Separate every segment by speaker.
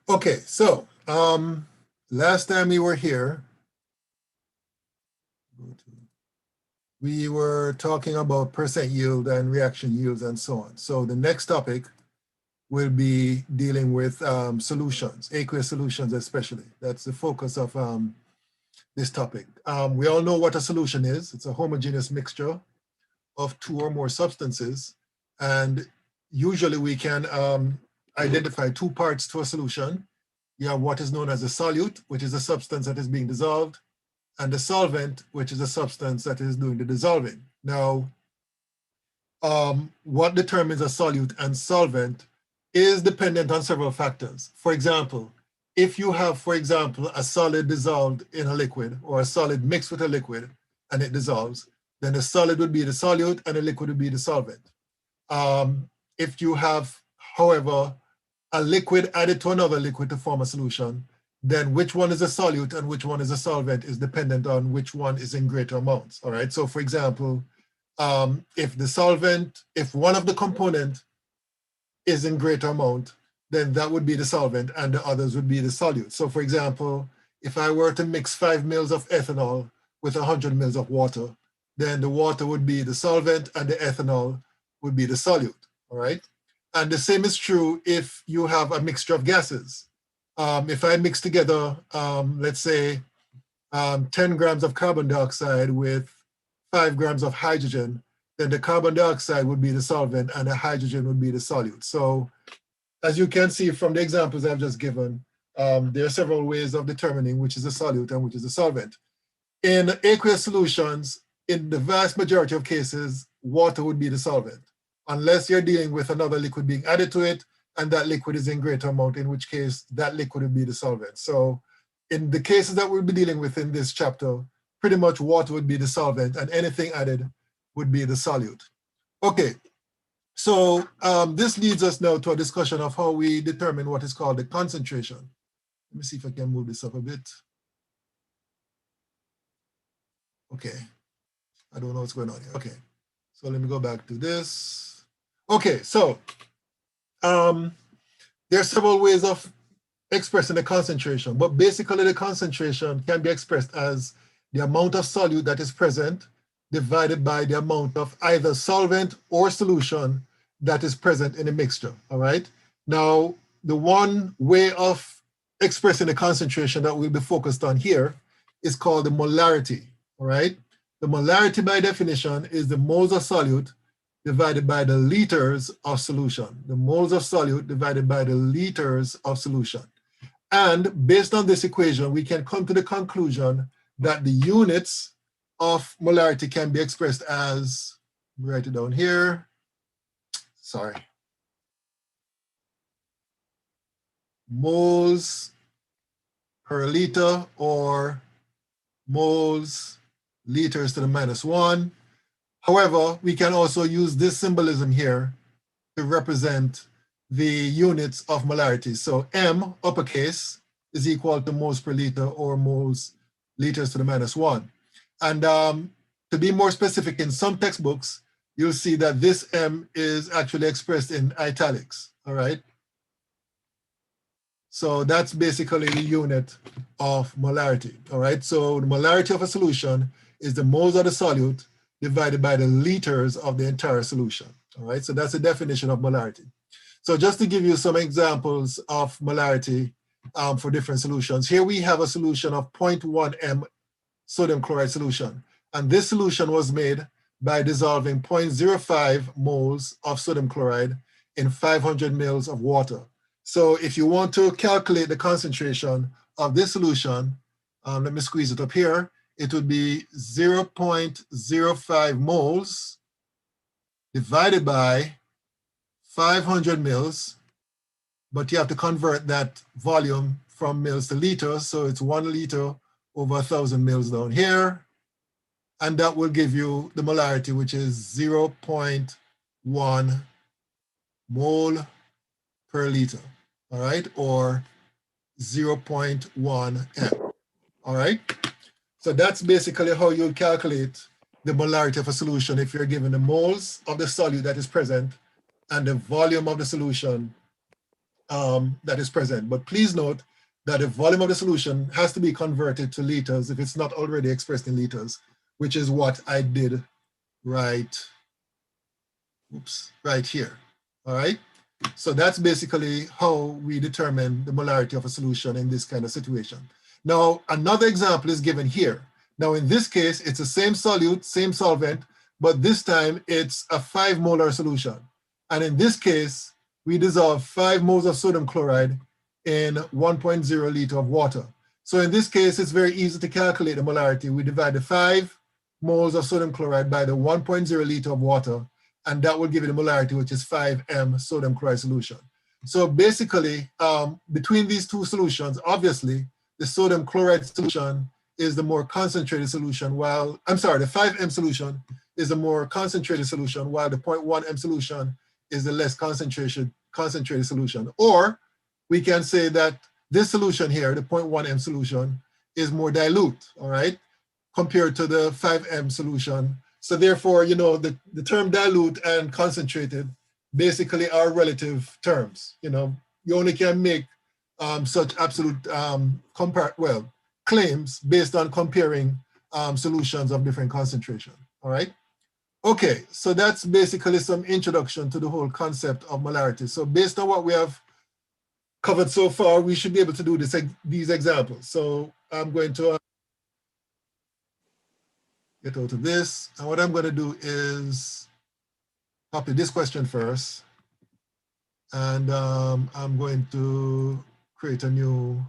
Speaker 1: Okay, so last time we were here, we were talking about percent yield and reaction yields and so on. So the next topic will be dealing with solutions, aqueous solutions especially. That's the focus of this topic. We all know what a solution is. It's a homogeneous mixture of two or more substances. And usually we can identify two parts to a solution. You have what is known as a solute, which is a substance that is being dissolved, and the solvent, which is a substance that is doing the dissolving. Now, what determines a solute and solvent is dependent on several factors. For example, if you have, for example, a solid dissolved in a liquid or a solid mixed with a liquid and it dissolves, then the solid would be the solute and the liquid would be the solvent. If you have, however, a liquid added to another liquid to form a solution, then which one is a solute and which one is a solvent is dependent on which one is in greater amounts. All right. So, for example, if one of the component is in greater amount, then that would be the solvent and the others would be the solute. So, for example, if I were to mix 5 mils of ethanol with 100 mils of water, then the water would be the solvent and the ethanol would be the solute. All right. And the same is true if you have a mixture of gases. If I mix together, let's say, 10 grams of carbon dioxide with 5 grams of hydrogen, then the carbon dioxide would be the solvent and the hydrogen would be the solute. So as you can see from the examples I've just given, there are several ways of determining which is a solute and which is a solvent. In aqueous solutions, in the vast majority of cases, water would be the solvent, unless you're dealing with another liquid being added to it, and that liquid is in greater amount, in which case that liquid would be the solvent. So in the cases that we'll be dealing with in this chapter, pretty much water would be the solvent and anything added would be the solute. Okay, so this leads us now to a discussion of how we determine what is called the concentration. Let me see if I can move this up a bit. Okay, I don't know what's going on here. Okay, so let me go back to this. Okay, so there are several ways of expressing the concentration, but basically the concentration can be expressed as the amount of solute that is present divided by the amount of either solvent or solution that is present in the mixture, all right? Now, the one way of expressing the concentration that we'll be focused on here is called the molarity, all right? The molarity by definition is the moles of solute divided by the liters of solution. The moles of solute divided by the liters of solution. And based on this equation, we can come to the conclusion that the units of molarity can be expressed as, write it down here, sorry, moles per liter or moles liters to the -1. However, we can also use this symbolism here to represent the units of molarity. So M, uppercase, is equal to moles per liter or moles liters to the -1. And to be more specific, in some textbooks, you'll see that this M is actually expressed in italics, all right? So that's basically the unit of molarity, all right? So the molarity of a solution is the moles of the solute divided by the liters of the entire solution, all right? So that's the definition of molarity. So just to give you some examples of molarity for different solutions, here we have a solution of 0.1 m sodium chloride solution. And this solution was made by dissolving 0.05 moles of sodium chloride in 500 mils of water. So if you want to calculate the concentration of this solution, let me squeeze it up here, it would be 0.05 moles divided by 500 mils, but you have to convert that volume from mils to liters, so it's 1 liter over 1,000 mils down here, and that will give you the molarity, which is 0.1 mole per liter, all right, or 0.1 m, all right? So that's basically how you calculate the molarity of a solution if you're given the moles of the solute that is present and the volume of the solution that is present. But please note that the volume of the solution has to be converted to liters if it's not already expressed in liters, which is what I did right here. All right. So that's basically how we determine the molarity of a solution in this kind of situation. Now, another example is given here. Now, in this case, it's the same solute, same solvent, but this time it's a 5 molar solution. And in this case, we dissolve 5 moles of sodium chloride in 1.0 liter of water. So in this case, it's very easy to calculate the molarity. We divide the 5 moles of sodium chloride by the 1.0 liter of water, and that will give you the molarity, which is 5M sodium chloride solution. So basically, between these two solutions, obviously, the sodium chloride solution is the more concentrated solution, while, I'm sorry, the 5M solution is the more concentrated solution, while the 0.1M solution is the less concentrated solution. Or we can say that this solution here, the 0.1M solution, is more dilute, all right, compared to the 5M solution. So therefore, you know, the term dilute and concentrated basically are relative terms. You know, you only can make such absolute claims based on comparing solutions of different concentration, all right? Okay, so that's basically some introduction to the whole concept of molarity. So based on what we have covered so far, we should be able to do these examples. So I'm going to get out of this. And what I'm going to do is copy this question first. And I'm going to create a new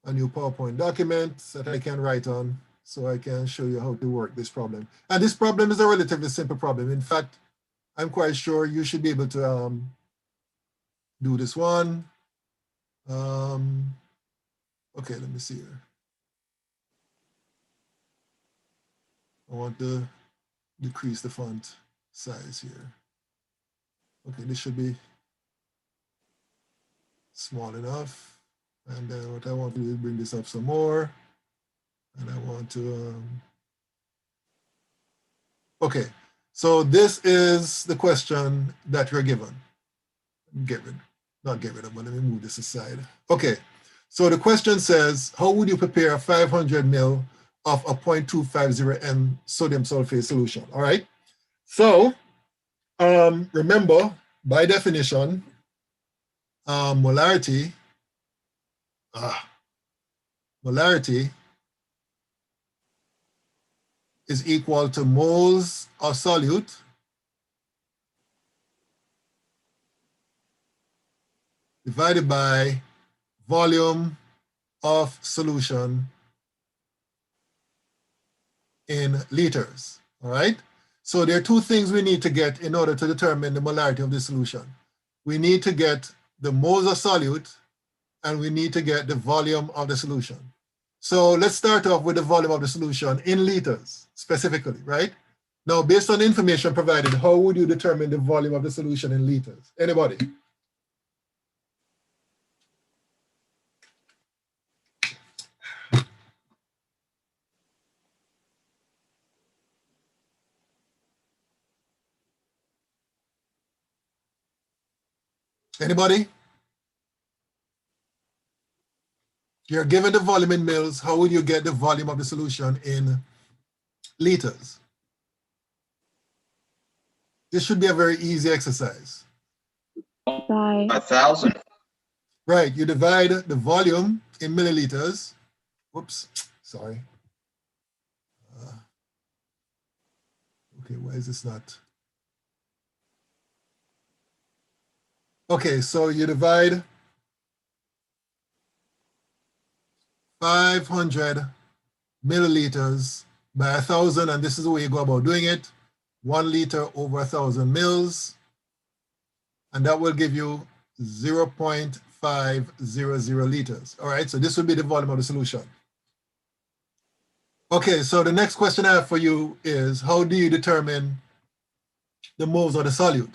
Speaker 1: PowerPoint document that I can write on, so I can show you how to work this problem. And this problem is a relatively simple problem. In fact, I'm quite sure you should be able to do this one. Okay, let me see here. I want to decrease the font size here. Okay, this should be small enough. And then what I want to do is bring this up some more. And I want to, okay. So this is the question that you're given. Not get rid of, but let me move this aside. Okay, so the question says, how would you prepare 500 ml of a 0.250 M sodium sulfate solution? All right, so remember, by definition, molarity is equal to moles of solute divided by volume of solution in liters, all right? So there are two things we need to get in order to determine the molarity of the solution. We need to get the moles of solute, and we need to get the volume of the solution. So let's start off with the volume of the solution in liters, specifically, right? Now, based on the information provided, how would you determine the volume of the solution in liters? Anybody? Anybody? You're given the volume in mils. How would you get the volume of the solution in liters? This should be a very easy exercise.
Speaker 2: By
Speaker 3: 1,000.
Speaker 1: Right, you divide the volume in milliliters. Whoops, sorry. Okay, why is this not? Okay, so you divide 500 milliliters by 1,000, and this is the way you go about doing it. 1 liter over 1,000 mils, and that will give you 0.500 liters. All right, so this will be the volume of the solution. Okay, so the next question I have for you is, how do you determine the moles of the solute?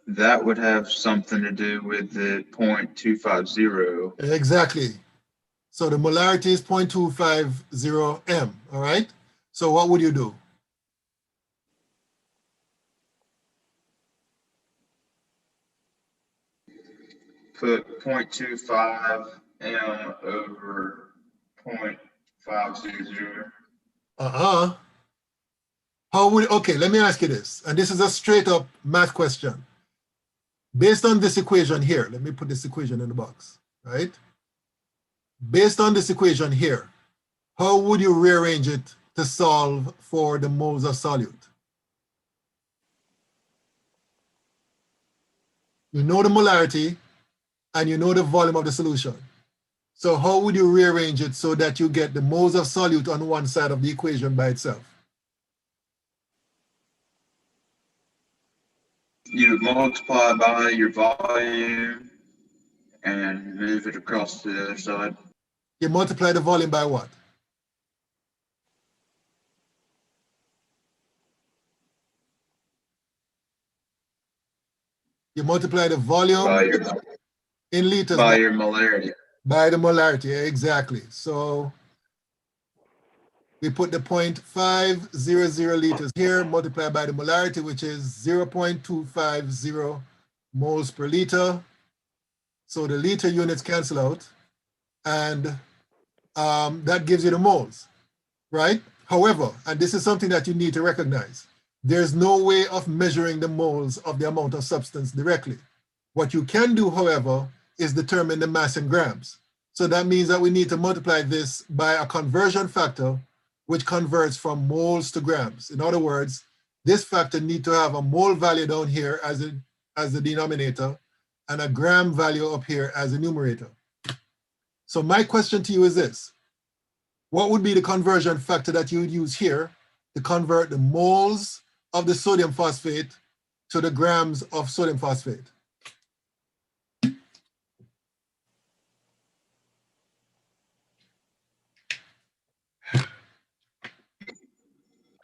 Speaker 3: That would have something to do with the 0.250.
Speaker 1: Exactly. So the molarity is 0.250 m, all right? So what would you do?
Speaker 3: Put 0.25 m over 0.500.
Speaker 1: Uh-uh. How would, okay, let me ask you this, and this is a straight up math question. Based on this equation here, let me put this equation in the box, right? Based on this equation here, how would you rearrange it to solve for the moles of solute? You know the molarity and you know the volume of the solution. So how would you rearrange it so that you get the moles of solute on one side of the equation by itself?
Speaker 3: You multiply by your volume and move it across to the other side.
Speaker 1: You multiply the volume by what? You multiply the volume
Speaker 3: By your,
Speaker 1: in liters
Speaker 3: by your molarity.
Speaker 1: by the molarity, exactly. So we put the 0.500 liters here, multiplied by the molarity, which is 0.250 moles per liter. So the liter units cancel out, and that gives you the moles, right? However, and this is something that you need to recognize, there's no way of measuring the moles of the amount of substance directly. What you can do, however, is determine the mass in grams. So that means that we need to multiply this by a conversion factor, which converts from moles to grams. In other words, this factor needs to have a mole value down here as the denominator and a gram value up here as the numerator. So my question to you is this: what would be the conversion factor that you would use here to convert the moles of the sodium phosphate to the grams of sodium phosphate?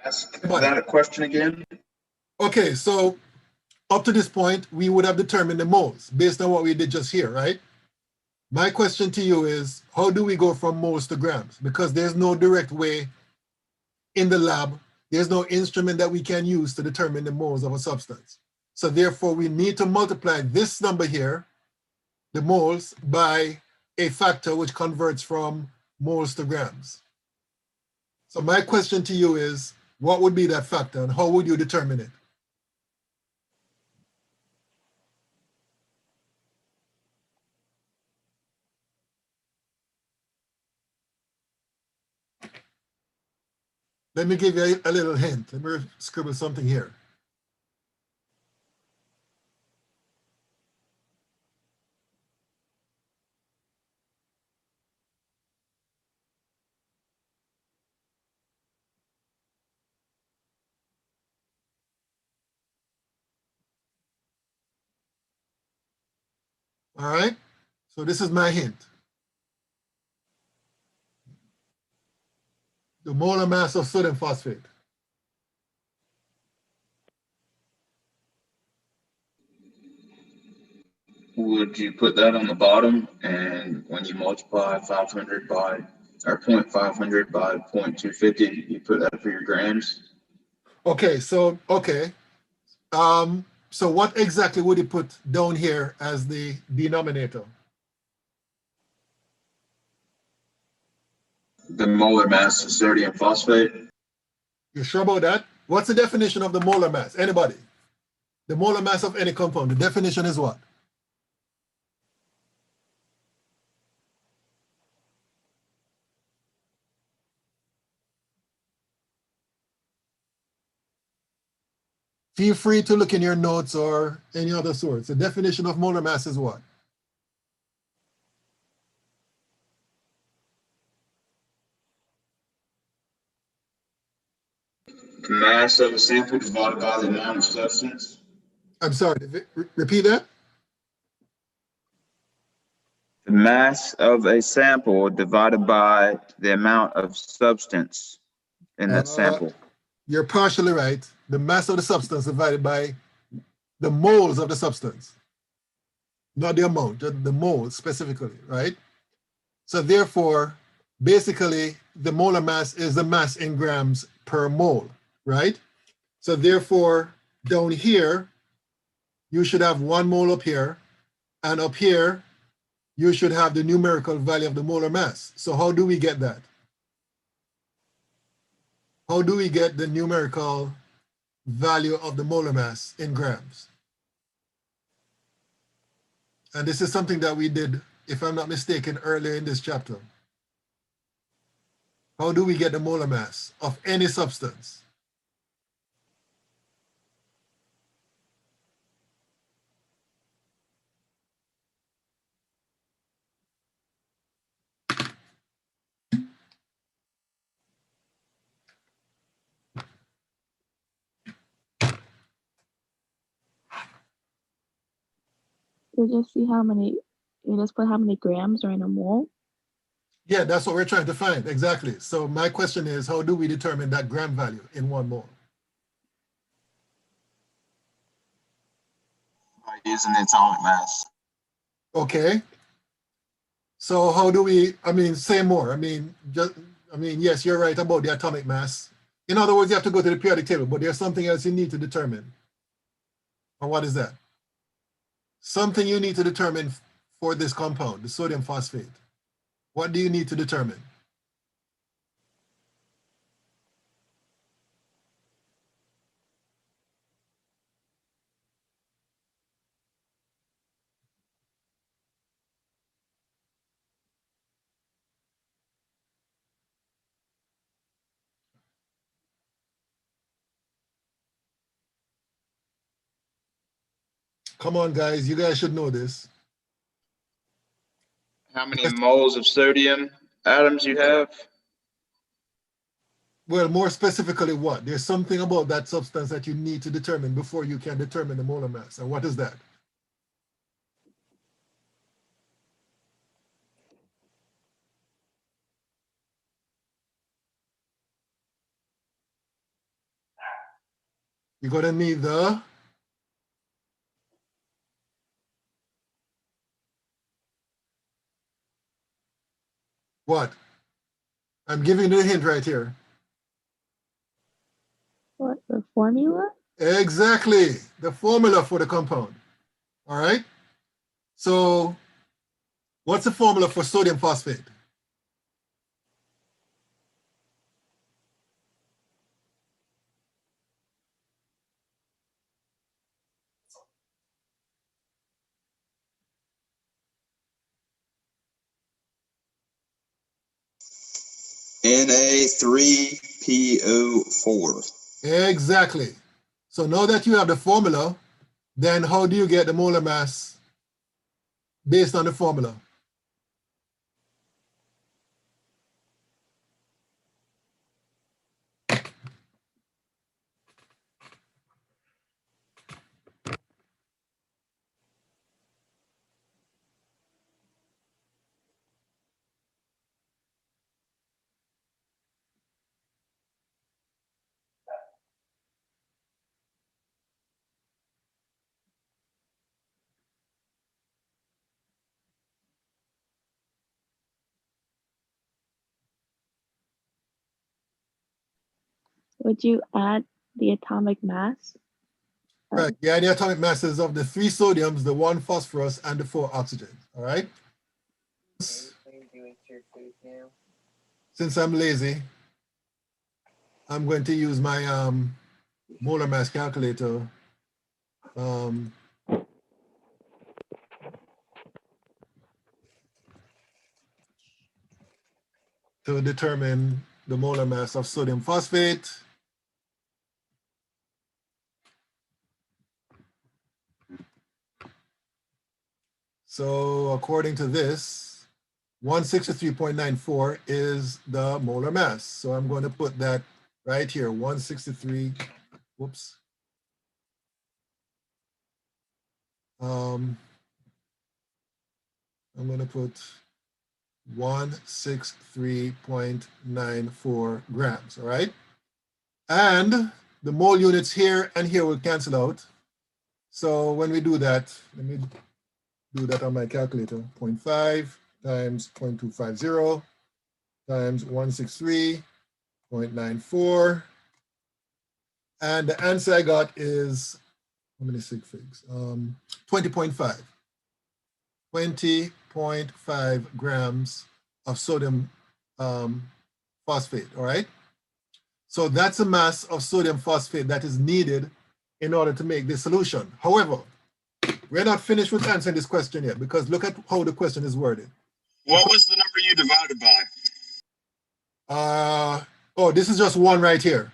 Speaker 3: Ask that a question again.
Speaker 1: Okay, so up to this point, we would have determined the moles based on what we did just here, right? My question to you is, how do we go from moles to grams? Because there's no direct way in the lab, there's no instrument that we can use to determine the moles of a substance. So therefore, we need to multiply this number here, the moles, by a factor which converts from moles to grams. So my question to you is, what would be that factor and how would you determine it? Let me give you a little hint. Let me scribble something here. All right, so this is my hint. The molar mass of sodium phosphate.
Speaker 3: Would you put that on the bottom, and when you multiply 500 by, or 0.500 by 0.250, you put that for your grams?
Speaker 1: Okay, so so what exactly would you put down here as the denominator?
Speaker 3: The molar mass of sodium phosphate.
Speaker 1: You sure about that? What's the definition of the molar mass? Anybody? The molar mass of any compound, the definition is what? Feel free to look in your notes or any other source. The definition of molar mass is what?
Speaker 3: The mass of a sample divided by the amount of substance.
Speaker 1: I'm sorry, repeat that?
Speaker 3: The mass of a sample divided by the amount of substance in that sample.
Speaker 1: You're partially right. The mass of the substance divided by the moles of the substance, not the amount, the moles specifically, right? So therefore, basically, the molar mass is the mass in grams per mole, right? So therefore, down here, you should have 1 mole up here, and up here, you should have the numerical value of the molar mass. So how do we get that? How do we get the numerical value of the molar mass in grams? And this is something that we did, if I'm not mistaken, earlier in this chapter. How do we get the molar mass of any substance?
Speaker 2: You just see how many, you just put how many grams are in a mole.
Speaker 1: Yeah, that's what we're trying to find, exactly. So my question is, how do we determine that gram value in 1 mole?
Speaker 3: By using the atomic mass.
Speaker 1: Okay. So how do we, say more. Yes, you're right about the atomic mass. In other words, you have to go to the periodic table, but there's something else you need to determine. And what is that? Something you need to determine for this compound, the sodium phosphate. What do you need to determine? Come on, guys, you guys should know this.
Speaker 3: How many moles of sodium atoms you have?
Speaker 1: Well, more specifically what? There's something about that substance that you need to determine before you can determine the molar mass. And what is that? You're gonna need the what? I'm giving you a hint right here.
Speaker 2: What, the formula?
Speaker 1: Exactly, the formula for the compound. All right. So what's the formula for sodium phosphate?
Speaker 4: Na3PO4.
Speaker 1: Exactly. So now that you have the formula, then how do you get the molar mass based on the formula?
Speaker 2: Would you add the atomic mass?
Speaker 1: Right. Yeah, the atomic masses of the 3 sodiums, the 1 phosphorus, and the 4 oxygen. All right. Since I'm lazy, I'm going to use my molar mass calculator. To determine the molar mass of sodium phosphate. So according to this, 163.94 is the molar mass. So I'm going to put that right here, 163, whoops. I'm going to put 163.94 grams, all right? And the mole units here and here will cancel out. So when we do that, let me do that on my calculator. 0.5 times 0.250 times 163.94. And the answer I got is, how many sig figs? 20.5. 20.5 grams of sodium phosphate, all right? So that's a mass of sodium phosphate that is needed in order to make this solution. However, we're not finished with answering this question yet, because look at how the question is worded.
Speaker 4: What was the number you divided by?
Speaker 1: Oh, this is just one right here.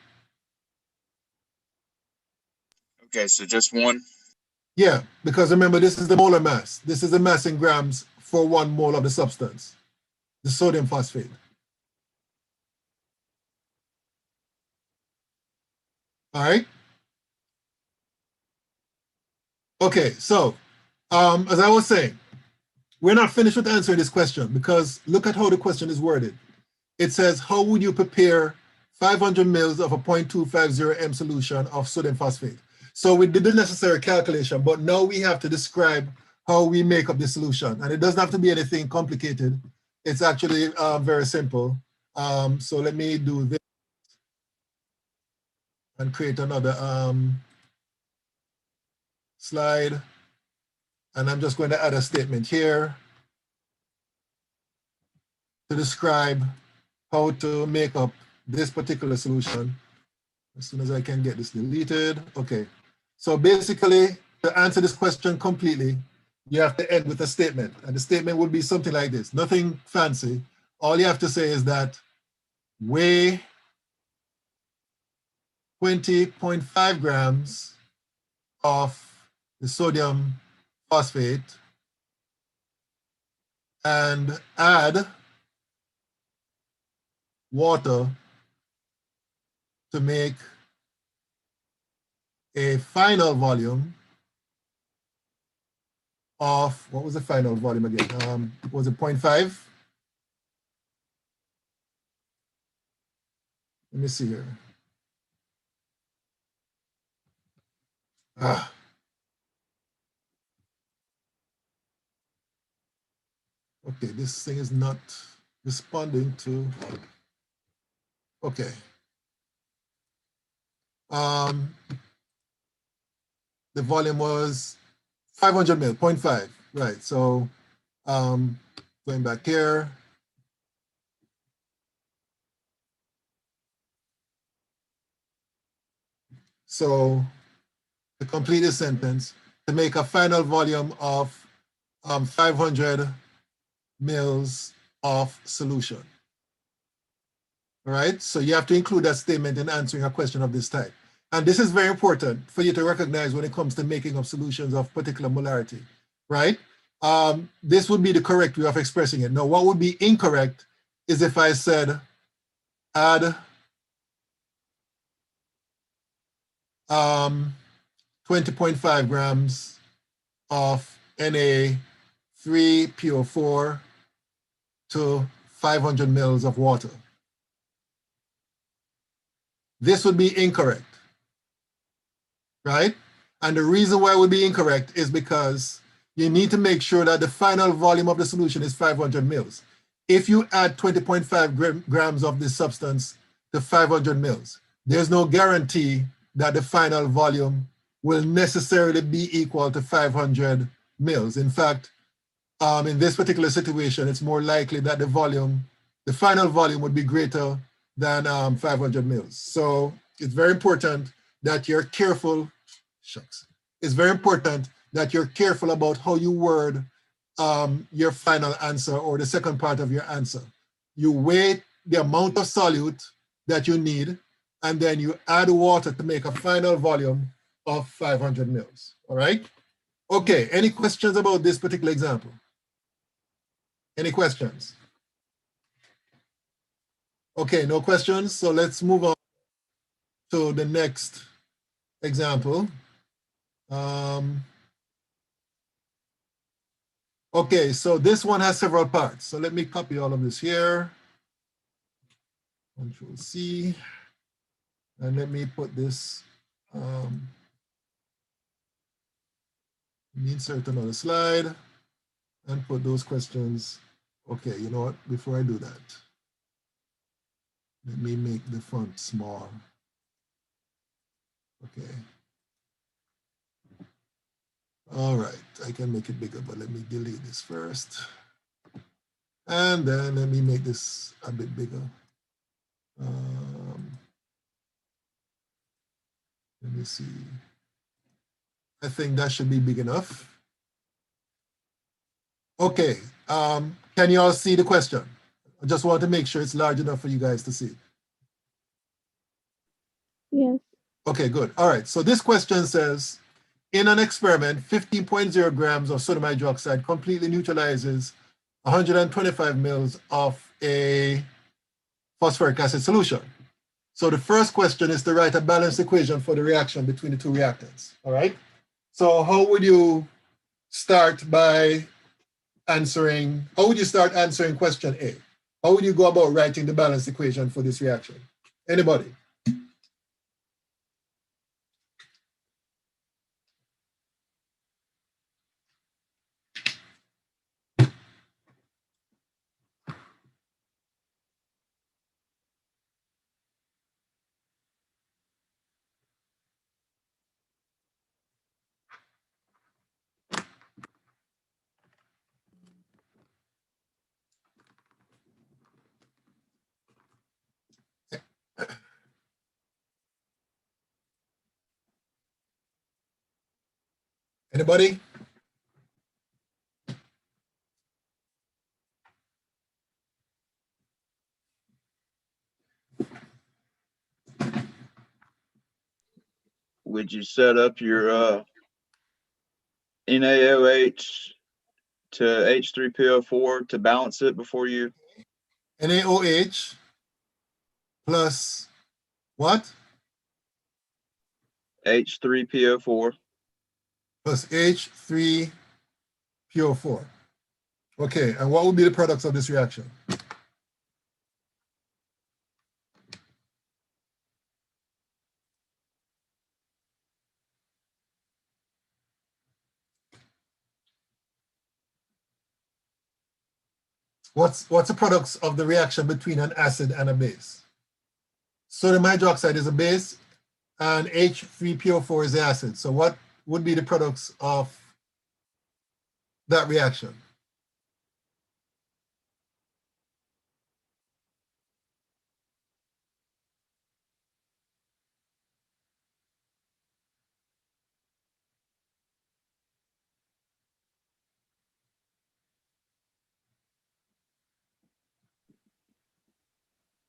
Speaker 4: Okay, so just one.
Speaker 1: Yeah, because remember, this is the molar mass. This is the mass in grams for 1 mole of the substance, the sodium phosphate. All right. Okay, so as I was saying, we're not finished with answering this question, because look at how the question is worded. It says, how would you prepare 500 mils of a 0.250 M solution of sodium phosphate? So we did the necessary calculation, but now we have to describe how we make up the solution. And it doesn't have to be anything complicated. It's actually very simple. So let me do this and create another slide. And I'm just going to add a statement here to describe how to make up this particular solution. As soon as I can get this deleted. Okay. So basically, to answer this question completely, you have to end with a statement. And the statement would be something like this. Nothing fancy. All you have to say is that weigh 20.5 grams of the sodium phosphate and add water to make a final volume of, what was the final volume again? Was it 0.5? Let me see here. Okay, this thing is not responding to, okay. The volume was 500 mil, 0.5, right? So going back here. So to complete this sentence, to make a final volume of 500 mils of solution. All right, so you have to include that statement in answering a question of this type. And this is very important for you to recognize when it comes to making up solutions of particular molarity, right? This would be the correct way of expressing it. Now, what would be incorrect is if I said add 20.5 grams of Na3PO4 to 500 mils of water. This would be incorrect, right? And the reason why it would be incorrect is because you need to make sure that the final volume of the solution is 500 mils. If you add 20.5 grams of this substance to 500 mils, there's no guarantee that the final volume will necessarily be equal to 500 mils. In fact, in this particular situation, it's more likely that the final volume would be greater than 500 mils. So it's very important that you're careful, it's very important that you're careful about how you word your final answer or the second part of your answer. You weigh the amount of solute that you need, and then you add water to make a final volume of 500 mils, all right? Okay, any questions about this particular example? Any questions? Okay, no questions, so let's move on to the next example. Okay, so this one has several parts. So let me copy all of this here. Control C. And let me put this Let me insert another slide and put those questions. Okay, you know what? Before I do that, let me make the font small. Okay. All right, I can make it bigger, but let me delete this first. And then let me make this a bit bigger. Let me see. I think that should be big enough. Okay, can you all see the question? I just want to make sure it's large enough for you guys to see.
Speaker 2: Yes.
Speaker 1: Okay, good. All right, so this question says, in an experiment, 15.0 grams of sodium hydroxide completely neutralizes 125 mils of a phosphoric acid solution. So the first question is to write a balanced equation for the reaction between the two reactants, all right? So how would you start by answering, how would you start answering question A? How would you go about writing the balanced equation for this reaction? Anybody? Anybody?
Speaker 3: Would you set up your NaOH to H3PO4 to balance it before you?
Speaker 1: NaOH plus what?
Speaker 3: H3PO4.
Speaker 1: Plus H3PO4. Okay, and what would be the products of this reaction? What's the products of the reaction between an acid and a base? Sodium hydroxide is a base and H3PO4 is the acid. So what would be the products of that reaction?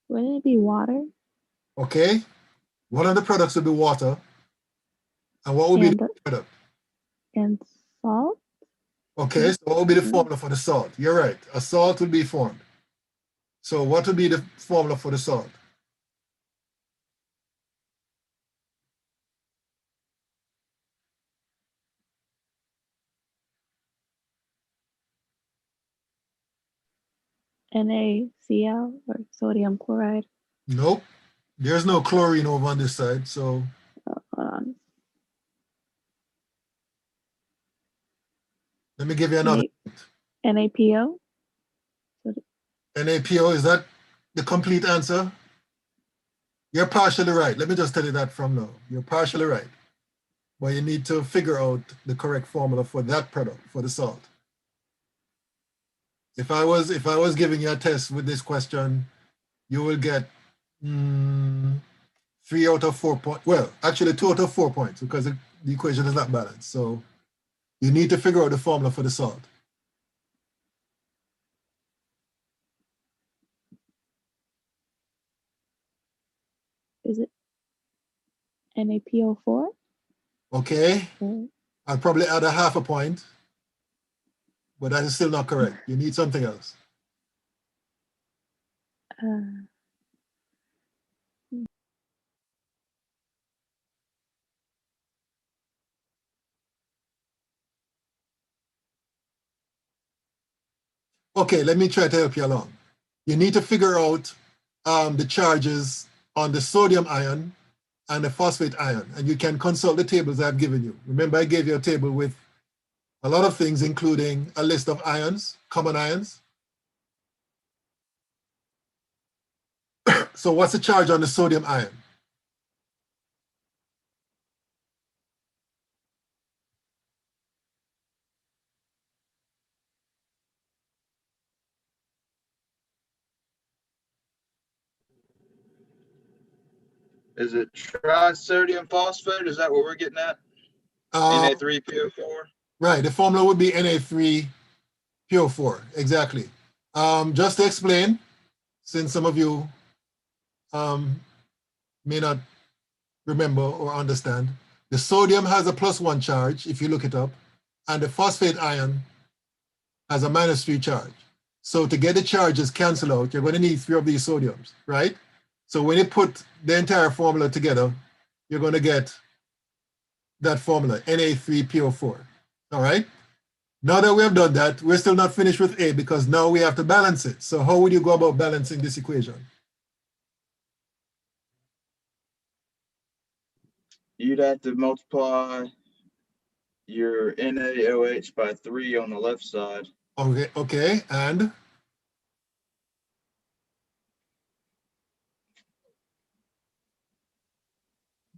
Speaker 2: Wouldn't it be water?
Speaker 1: Okay, one of the products would be water. And what would be the product?
Speaker 2: And salt?
Speaker 1: Okay, so what would be the formula for the salt? You're right, a salt would be formed. So what would be the formula for the salt?
Speaker 2: NaCl or sodium chloride.
Speaker 1: Nope, there's no chlorine over on this side, so
Speaker 2: Hold on.
Speaker 1: let me give you another.
Speaker 2: NaPO?
Speaker 1: NaPO, is that the complete answer? You're partially right. Let me just tell you that from now. You're partially right. But you need to figure out the correct formula for that product, for the salt. If I was giving you a test with this question, you will get 3 out of 4 points. Well, actually 2 out of 4 points because the equation is not balanced. So you need to figure out the formula for the salt.
Speaker 2: Is it NaPO4?
Speaker 1: Okay. I'll probably add a half a point, but that is still not correct. You need something else. Okay, let me try to help you along. You need to figure out the charges on the sodium ion and the phosphate ion, and you can consult the tables I've given you. Remember, I gave you a table with a lot of things, including a list of ions, common ions. So what's the charge on the sodium ion?
Speaker 3: Is it trisodium phosphate? Is that what we're getting at? Na3PO4?
Speaker 1: Right, the formula would be Na3PO4, exactly. Just to explain, since some of you may not remember or understand, the sodium has a +1 charge, if you look it up, and the phosphate ion has a -3 charge. So to get the charges cancel out, you're going to need 3 of these sodiums, right? So when you put the entire formula together, you're going to get that formula, Na3PO4, all right? Now that we have done that, we're still not finished with A because now we have to balance it. So how would you go about balancing this equation?
Speaker 3: You'd have to multiply your NaOH by 3 on the left side.
Speaker 1: Okay, and?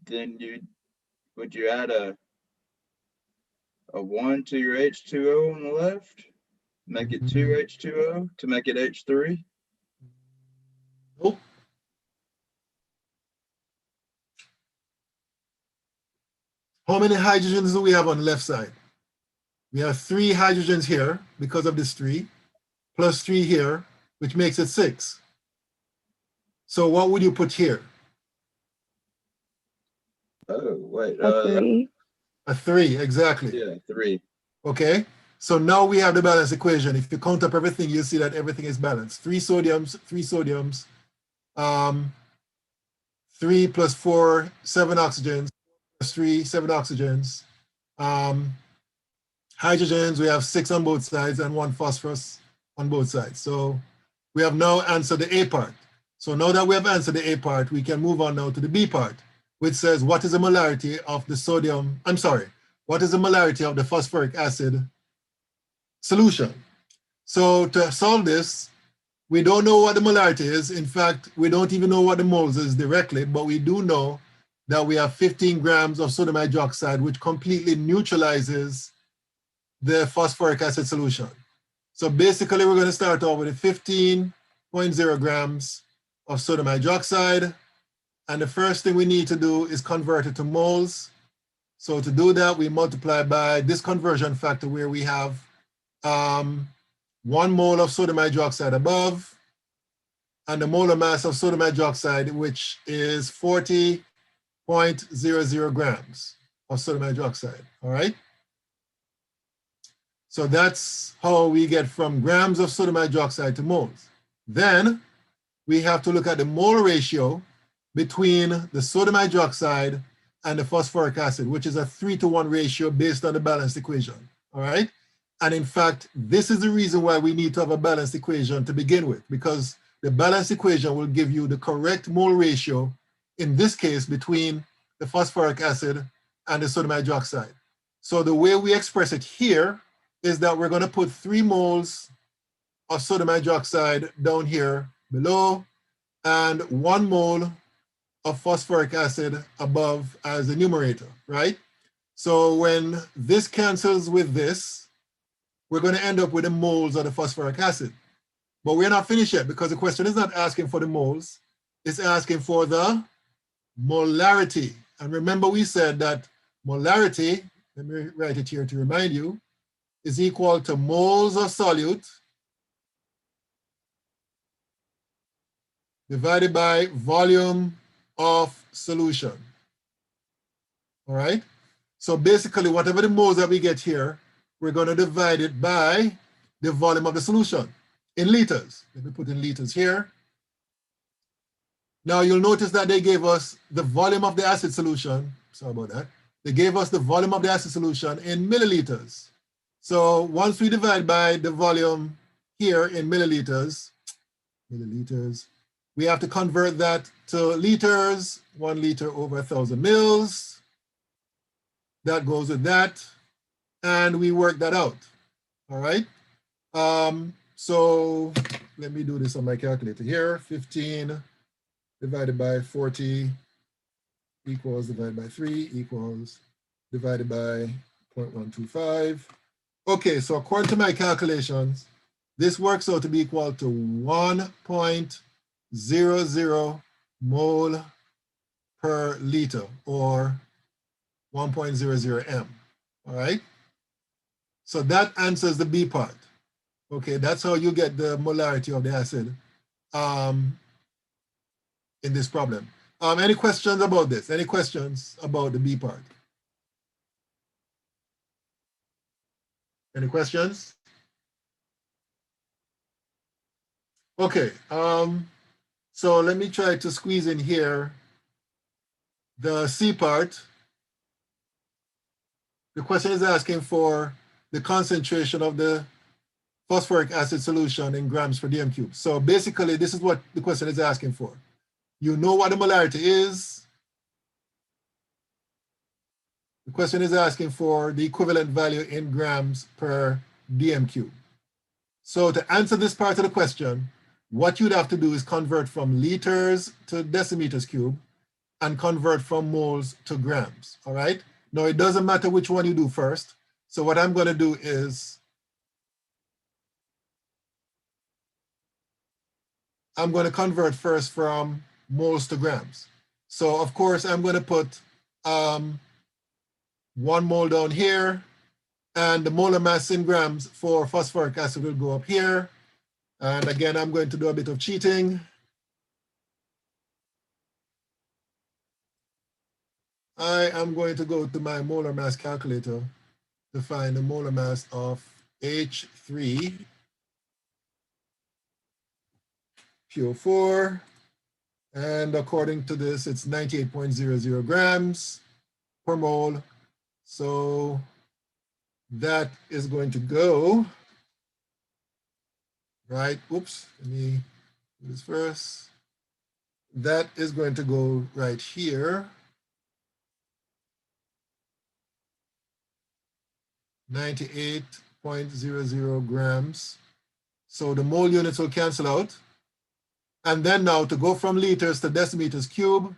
Speaker 3: Then would you add a 1 to your H2O on the left? Make it 2H2O to make it H3?
Speaker 1: Nope. How many hydrogens do we have on the left side? We have 3 hydrogens here because of this 3, plus 3 here, which makes it 6. So what would you put here?
Speaker 3: Oh, wait.
Speaker 2: A 3.
Speaker 1: A 3, exactly.
Speaker 3: Yeah, 3.
Speaker 1: Okay, so now we have the balance equation. If you count up everything, you'll see that everything is balanced. 3 sodiums, 3 plus 4, 7 oxygens, plus 3, 7 oxygens. Hydrogens, we have 6 on both sides and 1 phosphorus on both sides. So we have now answered the A part. So now that we have answered the A part, we can move on now to the B part, which says what is the molarity of the sodium, what is the molarity of the phosphoric acid solution? So to solve this, we don't know what the molarity is. In fact, we don't even know what the moles is directly, but we do know that we have 15 grams of sodium hydroxide, which completely neutralizes the phosphoric acid solution. So basically, we're going to start off with 15.0 grams of sodium hydroxide. And the first thing we need to do is convert it to moles. So to do that, we multiply by this conversion factor where we have 1 mole of sodium hydroxide above, and the molar mass of sodium hydroxide, which is 40.00 grams of sodium hydroxide, all right? So that's how we get from grams of sodium hydroxide to moles. Then we have to look at the mole ratio between the sodium hydroxide and the phosphoric acid, which is a 3-to-1 ratio based on the balanced equation, all right? And in fact, this is the reason why we need to have a balanced equation to begin with, because the balanced equation will give you the correct mole ratio, in this case, between the phosphoric acid and the sodium hydroxide. So the way we express it here is that we're going to put 3 moles of sodium hydroxide down here below and 1 mole of phosphoric acid above as the numerator, right? So when this cancels with this, we're going to end up with the moles of the phosphoric acid. But we're not finished yet because the question is not asking for the moles, it's asking for the molarity. And remember we said that molarity, let me write it here to remind you, is equal to moles of solute divided by volume of solution. All right? So basically, whatever the moles that we get here, we're going to divide it by the volume of the solution in liters. Let me put in liters here. Now you'll notice that they gave us the volume of the acid solution. Sorry about that. They gave us the volume of the acid solution in milliliters. So once we divide by the volume here in milliliters, we have to convert that to liters, 1 liter over 1,000 mils. That goes with that. and we work that out. All right. So let me do this on my calculator here. 15 divided by 40 equals divided by 3 equals divided by 0.125. Okay, so according to my calculations, this works out to be equal to 1.00 mole per liter, or 1.00 m. All right. So that answers the B part. Okay, that's how you get the molarity of the acid in this problem. Any questions about this? Any questions about the B part? Any questions? Okay, so let me try to squeeze in here the C part. The question is asking for the concentration of the phosphoric acid solution in grams per dm cube. So basically, this is what the question is asking for. You know what the molarity is. The question is asking for the equivalent value in grams per dm cube. So to answer this part of the question, what you'd have to do is convert from liters to decimeters cube and convert from moles to grams, all right? Now, it doesn't matter which one you do first. So what I'm gonna do is I'm going to convert first from moles to grams. So of course, I'm going to put 1 mole down here, and the molar mass in grams for phosphoric acid will go up here. And again, I'm going to do a bit of cheating. I am going to go to my molar mass calculator to find the molar mass of H3 PO4, and according to this, it's 98.00 grams per mole. So that is going to go, right, oops, let me do this first. That is going to go right here. 98.00 grams. So the mole units will cancel out. And then now to go from liters to decimeters cube,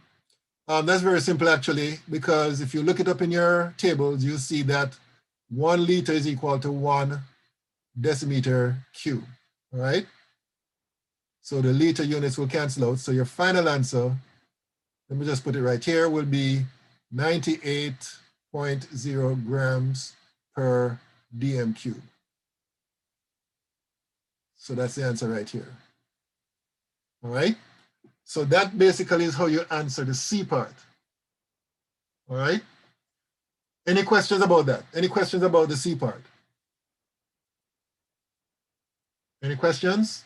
Speaker 1: that's very simple actually, because if you look it up in your tables, you see that 1 liter is equal to 1 decimeter cube, all right? So the liter units will cancel out. So your final answer, let me just put it right here, will be 98.0 grams per dm cube. So that's the answer right here. All right, so that basically is how you answer the C part. All right, any questions about that? Any questions about the C part? Any questions?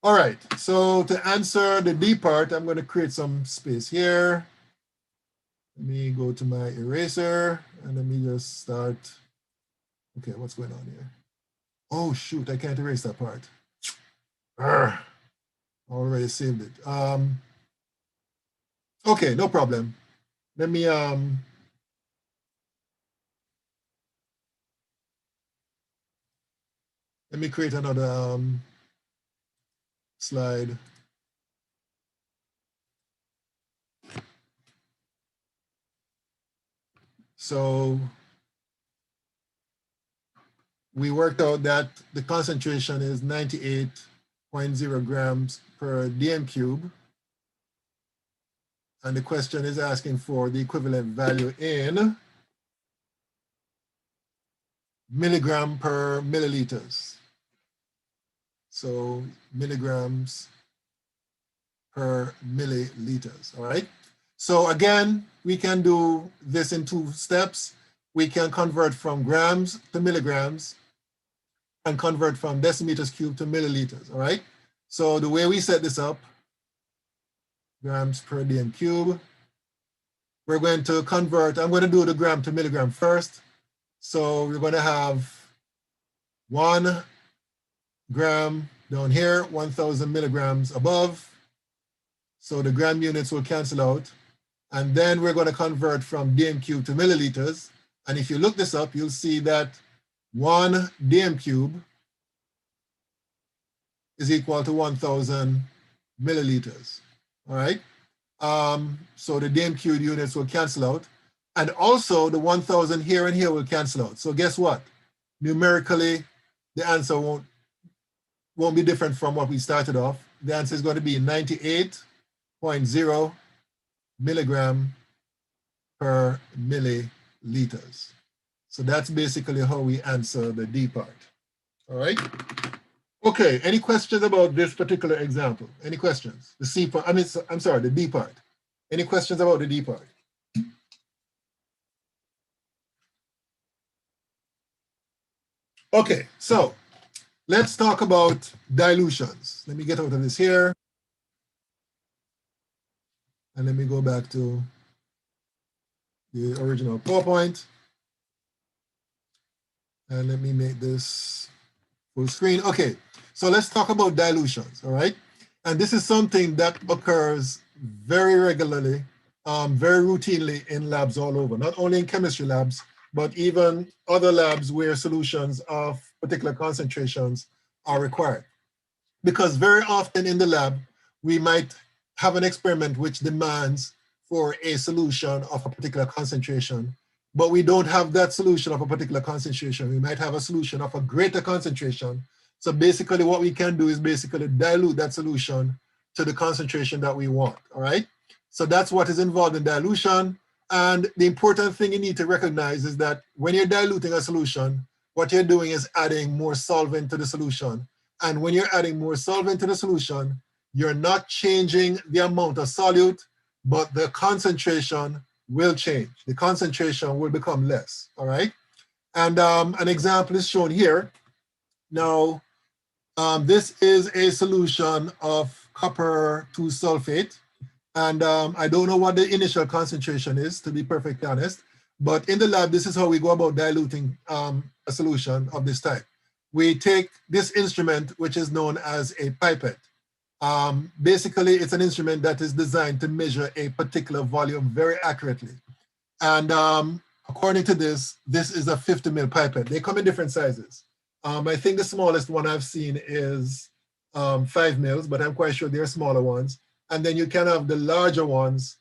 Speaker 1: All right, so to answer the D part, I'm going to create some space here. Let me go to my eraser and let me just start. Okay, what's going on here? Oh shoot, I can't erase that part. Urgh. Already saved it. Okay, no problem. Let me create another slide. So we worked out that the concentration is 98.0 grams per dm cube. And the question is asking for the equivalent value in milligram per milliliters. So milligrams per milliliters, all right? So again, we can do this in 2 steps. We can convert from grams to milligrams and convert from decimeters cubed to milliliters, all right? So the way we set this up, grams per dm cube, we're going to convert, I'm going to do the gram to milligram first. So we're going to have 1 gram down here, 1,000 milligrams above. So the gram units will cancel out. And then we're going to convert from dm cube to milliliters. And if you look this up, you'll see that 1 dm cube is equal to 1,000 milliliters. All right. So the dm cube units will cancel out. And also the 1,000 here and here will cancel out. So guess what? Numerically, the answer won't be different from what we started off. The answer is going to be 98.0 milligram per milliliters. So that's basically how we answer the D part. All right. Okay, any questions about this particular example? Any questions? The C part, I'm sorry, the D part. Any questions about the D part? Okay, so let's talk about dilutions. Let me get out of this here. And let me go back to the original PowerPoint. And let me make this full screen. Okay, so let's talk about dilutions, all right? And this is something that occurs very regularly, very routinely in labs all over, not only in chemistry labs, but even other labs where solutions of particular concentrations are required. Because very often in the lab, we might have an experiment which demands for a solution of a particular concentration, but we don't have that solution of a particular concentration. We might have a solution of a greater concentration. So basically what we can do is basically dilute that solution to the concentration that we want, all right? So that's what is involved in dilution. And the important thing you need to recognize is that when you're diluting a solution, what you're doing is adding more solvent to the solution. And when you're adding more solvent to the solution, you're not changing the amount of solute, but the concentration will change. The concentration will become less, all right? And an example is shown here. Now, this is a solution of copper 2 sulfate. And I don't know what the initial concentration is, to be perfectly honest, but in the lab, this is how we go about diluting a solution of this type. We take this instrument, which is known as a pipette. Basically, it's an instrument that is designed to measure a particular volume very accurately. And according to this is a 50 ml pipette. They come in different sizes. I think the smallest one I've seen is 5 mils, but I'm quite sure there are smaller ones. And then you can have the larger ones,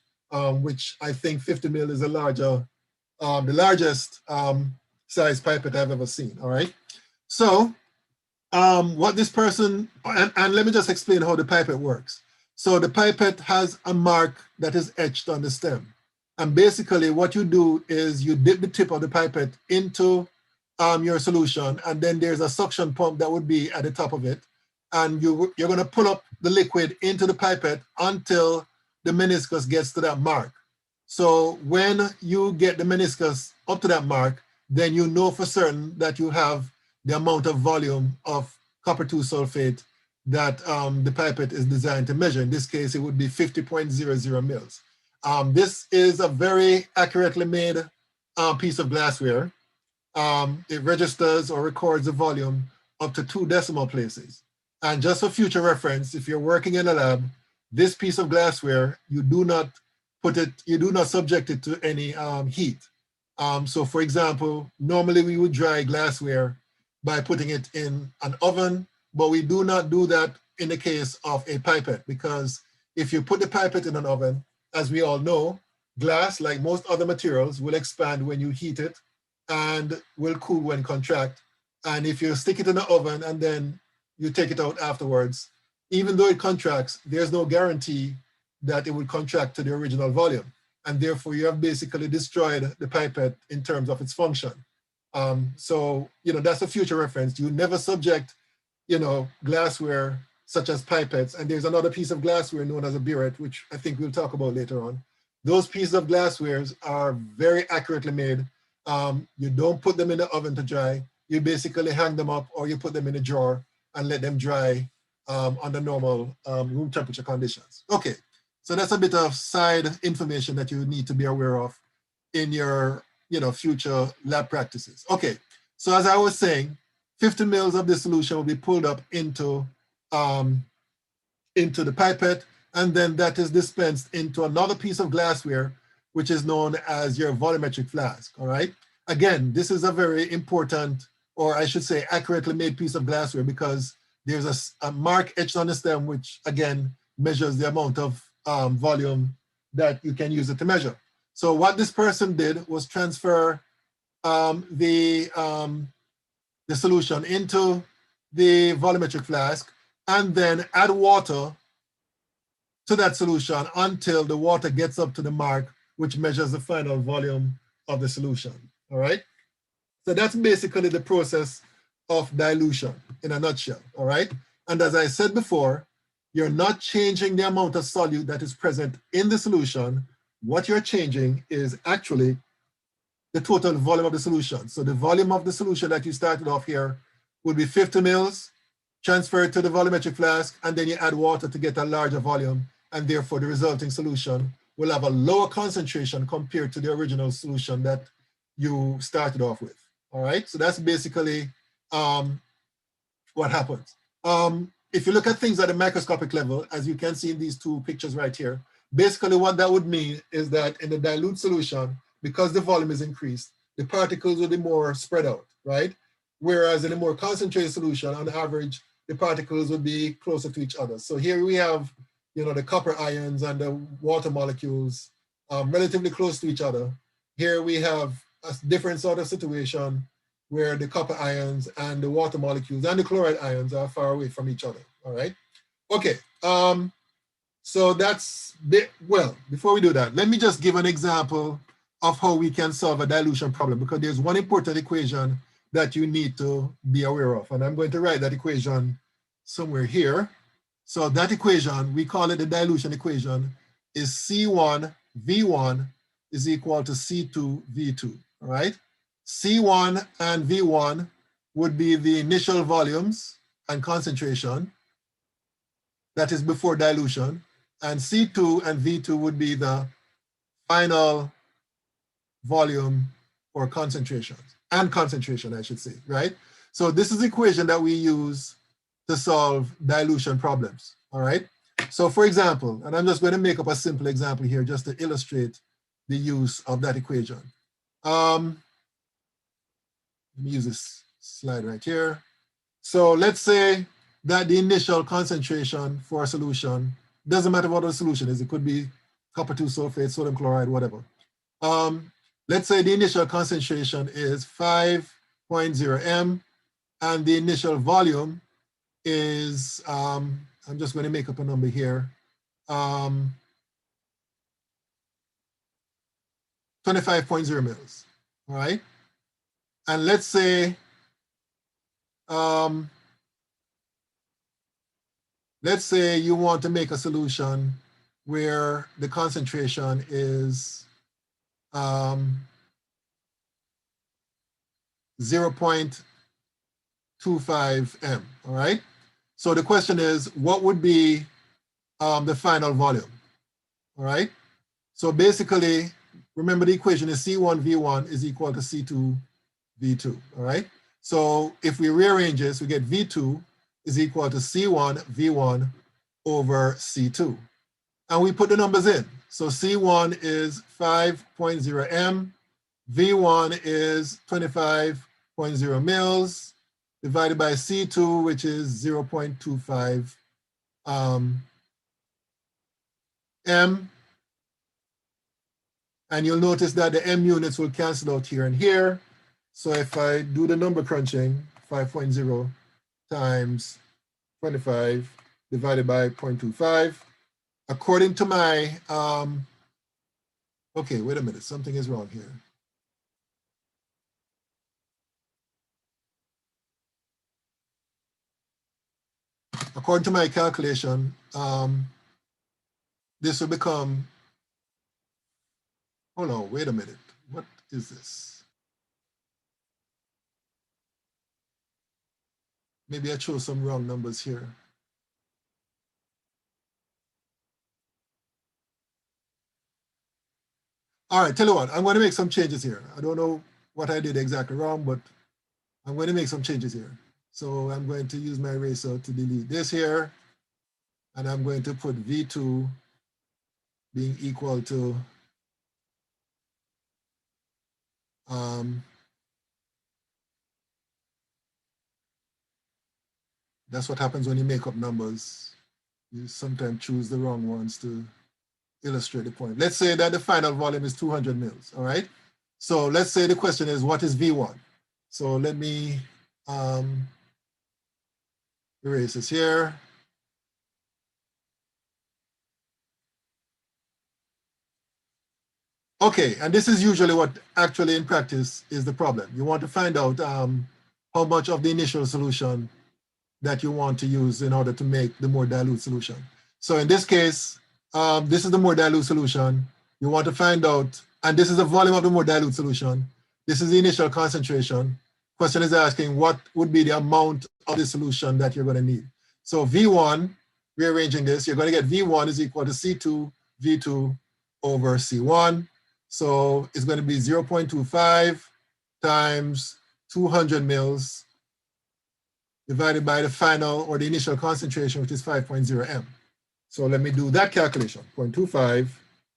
Speaker 1: which I think 50 mil is the largest size pipette I've ever seen, all right? So what this person, and let me just explain how the pipette works. So the pipette has a mark that is etched on the stem. And basically what you do is you dip the tip of the pipette into your solution, and then there's a suction pump that would be at the top of it. And you're going to pull up the liquid into the pipette until the meniscus gets to that mark. So when you get the meniscus up to that mark, then you know for certain that you have the amount of volume of copper 2 sulfate that the pipette is designed to measure. In this case, it would be 50.00 mils. This is a very accurately made piece of glassware. It registers or records the volume up to 2 decimal places. And just for future reference, if you're working in a lab, this piece of glassware, you do not subject it to any heat. So for example, normally we would dry glassware by putting it in an oven, but we do not do that in the case of a pipette, because if you put the pipette in an oven, as we all know, glass, like most other materials, will expand when you heat it and will cool when contract. And if you stick it in the oven and then you take it out afterwards, even though it contracts, there's no guarantee that it would contract to the original volume. And therefore you have basically destroyed the pipette in terms of its function. So, that's a future reference. You never subject, glassware such as pipettes. And there's another piece of glassware known as a burette, which I think we'll talk about later on. Those pieces of glasswares are very accurately made. You don't put them in the oven to dry. You basically hang them up or you put them in a drawer and let them dry under normal room temperature conditions. Okay, so that's a bit of side information that you need to be aware of in your future lab practices. Okay, so as I was saying, 50 mils of the solution will be pulled up into the pipette, and then that is dispensed into another piece of glassware, which is known as your volumetric flask, all right? again, this is a very important, or I should say accurately made piece of glassware, because there's a mark etched on the stem, which again measures the amount of volume that you can use it to measure. So what this person did was transfer the solution into the volumetric flask and then add water to that solution until the water gets up to the mark, which measures the final volume of the solution. All right. So that's basically the process of dilution in a nutshell. All right. And as I said before, you're not changing the amount of solute that is present in the solution. What you're changing is actually the total volume of the solution. So the volume of the solution that you started off here would be 50 mils, transfer it to the volumetric flask, and then you add water to get a larger volume, and therefore the resulting solution will have a lower concentration compared to the original solution that you started off with. All right, so that's basically what happens. If you look at things at a microscopic level, as you can see in these two pictures right here, basically what that would mean is that in the dilute solution, because the volume is increased, the particles will be more spread out, right? Whereas in a more concentrated solution, on average, the particles would be closer to each other. So here we have, you know, the copper ions and the water molecules relatively close to each other. Here we have a different sort of situation where the copper ions and the water molecules and the chloride ions are far away from each other. All right. Okay. So that's well, before we do that, let me just give an example of how we can solve a dilution problem, because there's one important equation that you need to be aware of. And I'm going to write that equation somewhere here. So that equation, we call it the dilution equation, is C1 V1 is equal to C2 V2. All right. C1 and V1 would be the initial volumes and concentration, that is before dilution, and C2 and V2 would be the final volume or concentration, and concentration, I should say, right? So this is the equation that we use to solve dilution problems, all right? So for example, and I'm just going to make up a simple example here just to illustrate the use of that equation. Let me use this slide right here. So let's say that the initial concentration for a solution, doesn't matter what the solution is, it could be copper 2 sulfate, sodium chloride, whatever. Let's say the initial concentration is 5.0 m, and the initial volume is, I'm just going to make up a number here, 25.0 mils, all right? And let's say, you want to make a solution where the concentration is 0.25 m, all right? So the question is, what would be the final volume, all right? So basically, remember the equation is C1 V1 is equal to C2 V2, all right? So if we rearrange this, we get V2 is equal to C1 V1 over C2. And we put the numbers in. So C1 is 5.0 m, V1 is 25.0 mils, divided by C2, which is 0.25 m. And you'll notice that the m units will cancel out here and here. So if I do the number crunching, 5.0 times 25 divided by 0.25, according to my, okay, wait a minute, something is wrong here. According to my calculation, this will become, hold on, wait a minute, what is this? Maybe I chose some wrong numbers here. All right, tell you what, I'm going to make some changes here. I don't know what I did exactly wrong, but I'm going to make some changes here. So I'm going to use my eraser to delete this here. And I'm going to put V2 being equal to That's what happens when you make up numbers. You sometimes choose the wrong ones to illustrate the point. Let's say that the final volume is 200 mils, all right? So let's say the question is, what is V1? So let me erase this here. Okay, and this is usually what actually in practice is the problem. You want to find out how much of the initial solution that you want to use in order to make the more dilute solution. So in this case, this is the more dilute solution. You want to find out, and this is the volume of the more dilute solution. This is the initial concentration. Question is asking what would be the amount of the solution that you're going to need. So V1, rearranging this, you're going to get V1 is equal to C2 V2 over C1. So it's going to be 0.25 times 200 mils divided by the final or the initial concentration, which is 5.0 M. So let me do that calculation. 0.25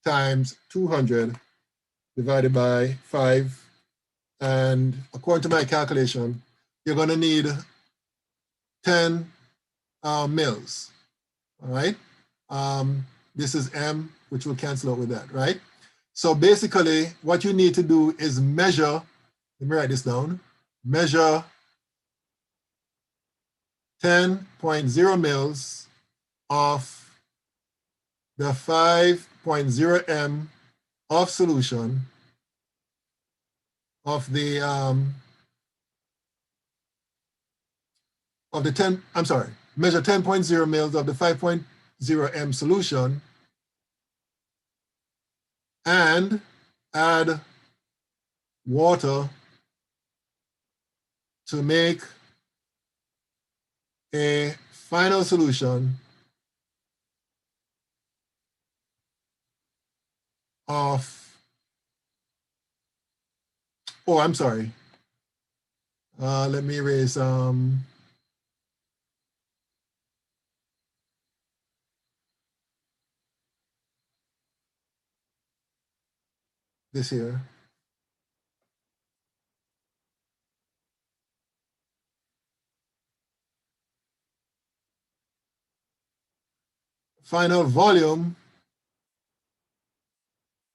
Speaker 1: times 200 divided by 5. And according to my calculation, you're going to need 10 mils. All right. This is M, which will cancel out with that, right? So basically, what you need to do is measure, let me write this down, measure 10.0 mils of the 5.0 M of solution of the 10, I'm sorry, measure 10.0 mils of the 5.0 M solution and add water to make a final solution of, oh, I'm sorry. Let me erase this here. Final volume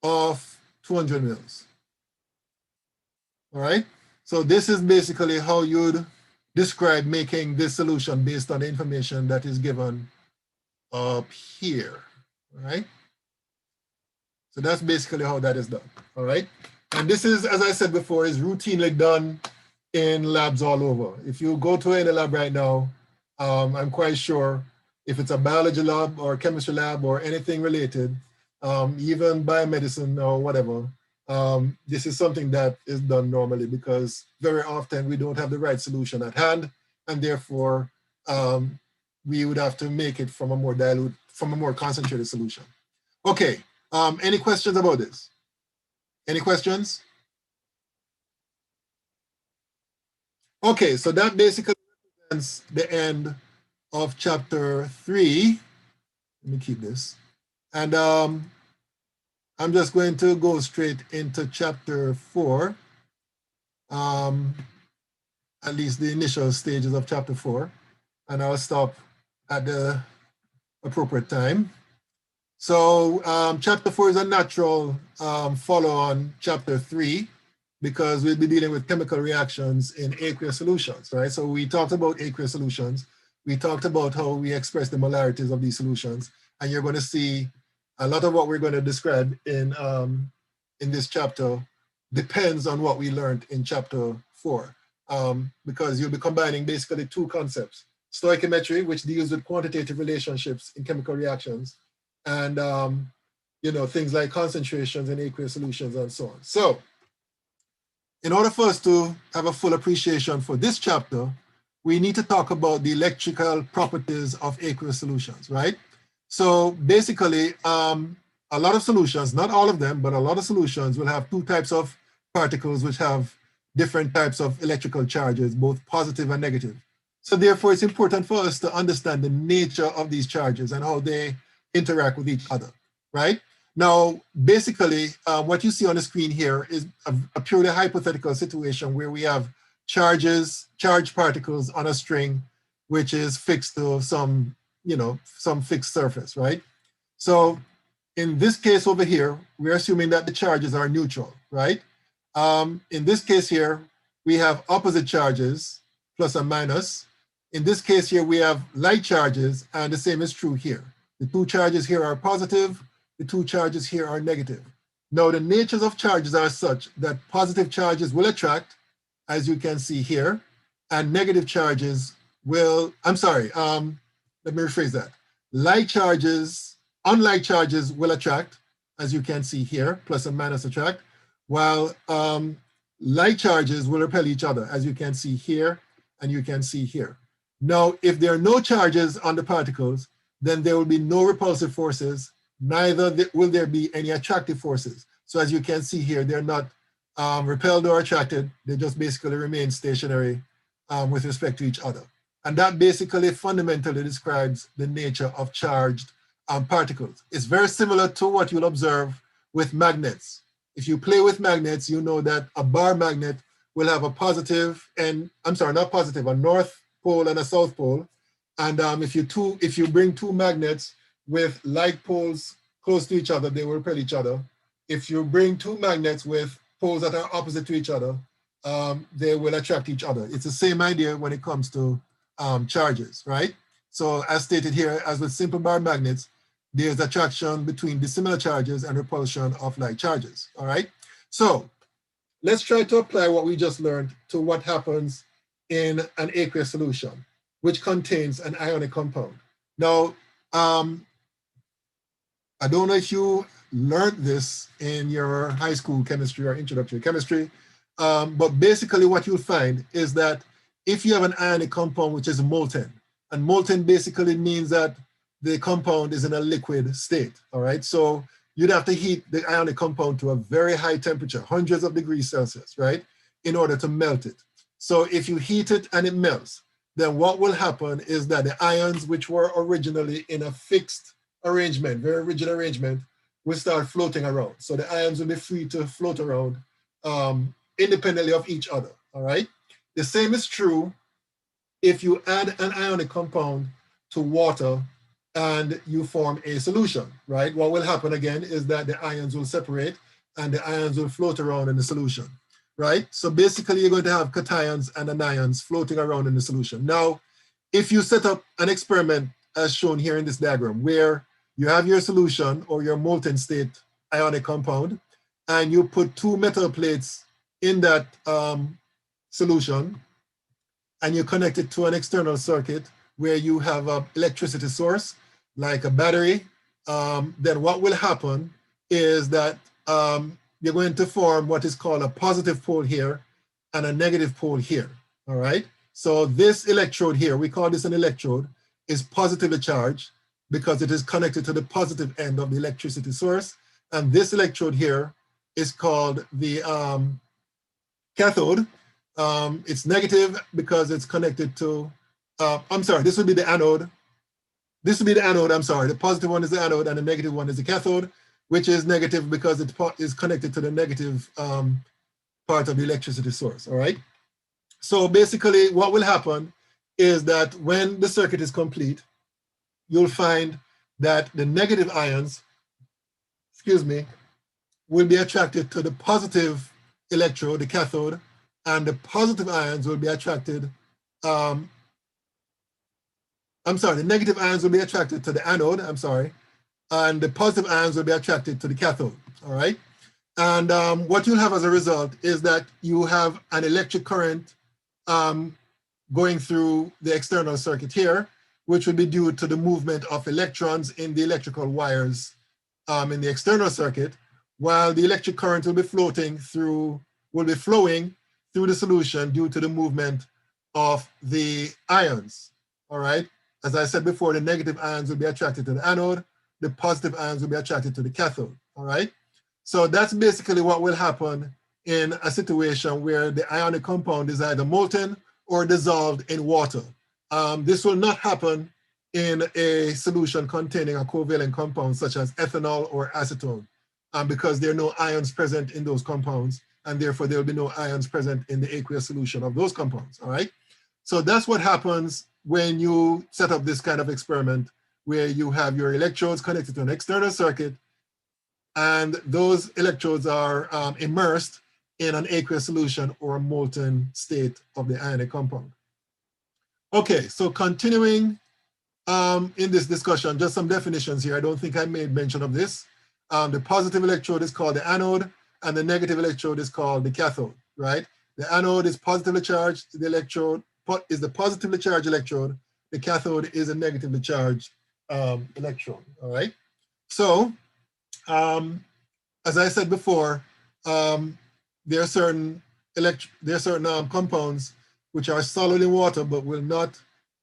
Speaker 1: of 200 mils. All right. So this is basically how you'd describe making this solution based on the information that is given up here. All right. So that's basically how that is done. All right. And this is, as I said before, is routinely done in labs all over. If you go to any lab right now, I'm quite sure if it's a biology lab or chemistry lab or anything related, even biomedicine or whatever, this is something that is done normally because very often we don't have the right solution at hand, and therefore we would have to make it from a more dilute, from a more concentrated solution. Okay, any questions about this? Any questions? Okay, so that basically represents the end of chapter 3. Let me keep this. And I'm just going to go straight into chapter 4, at least the initial stages of chapter 4, and I'll stop at the appropriate time. So chapter 4 is a natural follow-on chapter 3 because we'll be dealing with chemical reactions in aqueous solutions, right? So we talked about aqueous solutions. We talked about how we express the molarities of these solutions, and you're going to see a lot of what we're going to describe in this chapter depends on what we learned in chapter 4, because you'll be combining basically two concepts: stoichiometry, which deals with quantitative relationships in chemical reactions, and you know, things like concentrations in aqueous solutions and so on. So in order for us to have a full appreciation for this chapter, we need to talk about the electrical properties of aqueous solutions, right? So basically, a lot of solutions, not all of them, but a lot of solutions will have two types of particles which have different types of electrical charges, both positive and negative. So therefore, it's important for us to understand the nature of these charges and how they interact with each other, right? Now, basically, what you see on the screen here is a purely hypothetical situation where we have charged particles on a string which is fixed to some, some fixed surface, right? So in this case over here, we're assuming that the charges are neutral, right? In this case here, we have opposite charges, plus and minus. In this case here, we have like charges, and the same is true here. The two charges here are positive, the two charges here are negative. Now, the natures of charges are such that positive charges will attract, as you can see here, and negative charges will, let me rephrase that. Like charges, unlike charges will attract, as you can see here, plus and minus attract, while like charges will repel each other, as you can see here, and you can see here. Now, if there are no charges on the particles, then there will be no repulsive forces, neither will there be any attractive forces. So as you can see here, they're not repelled or attracted, they just basically remain stationary with respect to each other. And that basically fundamentally describes the nature of charged particles. It's very similar to what you'll observe with magnets. If you play with magnets, you know that a bar magnet will have a positive and, a north pole and a south pole. And if you bring two magnets with like poles close to each other, they will repel each other. If you bring two magnets with poles that are opposite to each other, they will attract each other. It's the same idea when it comes to charges, right? So as stated here, as with simple bar magnets, there's attraction between dissimilar charges and repulsion of like charges, all right? So let's try to apply what we just learned to what happens in an aqueous solution, which contains an ionic compound. Now, I don't know if you learned this in your high school chemistry or introductory chemistry, but basically what you'll find is that if you have an ionic compound which is molten, and molten basically means that the compound is in a liquid state, all right? So you'd have to heat the ionic compound to a very high temperature, hundreds of degrees Celsius, right? In order to melt it. So if you heat it and it melts, then what will happen is that the ions which were originally in a fixed arrangement, very rigid arrangement, will start floating around. So the ions will be free to float around independently of each other, all right? The same is true if you add an ionic compound to water and you form a solution, right? What will happen again is that the ions will separate and the ions will float around in the solution, right? So basically you're going to have cations and anions floating around in the solution. Now, if you set up an experiment as shown here in this diagram, where you have your solution or your molten state ionic compound, and you put two metal plates in that solution, and you connect it to an external circuit where you have an electricity source, like a battery, then what will happen is that you're going to form what is called a positive pole here and a negative pole here, all right? So this electrode here, we call this an electrode, is positively charged because it is connected to the positive end of the electricity source. And this electrode here is called the cathode. It's negative because it's connected to, this would be the anode. This would be the anode, the positive one is the anode and the negative one is the cathode, which is negative because it is connected to the negative part of the electricity source, all right? So basically what will happen is that when the circuit is complete, you'll find that the negative ions, will be attracted to the positive electrode, the cathode, and the positive ions will be attracted, the negative ions will be attracted to the anode, and the positive ions will be attracted to the cathode, all right? And what you'll have as a result is that you have an electric current going through the external circuit here, which will be due to the movement of electrons in the electrical wires in the external circuit, while the electric current will be flowing through the solution due to the movement of the ions, all right? As I said before, the negative ions will be attracted to the anode, the positive ions will be attracted to the cathode, all right? So that's basically what will happen in a situation where the ionic compound is either molten or dissolved in water. This will not happen in a solution containing a covalent compound such as ethanol or acetone, because there are no ions present in those compounds, and therefore there will be no ions present in the aqueous solution of those compounds, all right? So that's what happens when you set up this kind of experiment where you have your electrodes connected to an external circuit, and those electrodes are immersed in an aqueous solution or a molten state of the ionic compound. Okay, so continuing in this discussion, just some definitions here. I don't think I made mention of this. The positive electrode is called the anode, and the negative electrode is called the cathode, right? The anode is positively charged, the electrode is the positively charged electrode, the cathode is a negatively charged electron, all right? So, as I said before, there are certain compounds which are solid in water but will not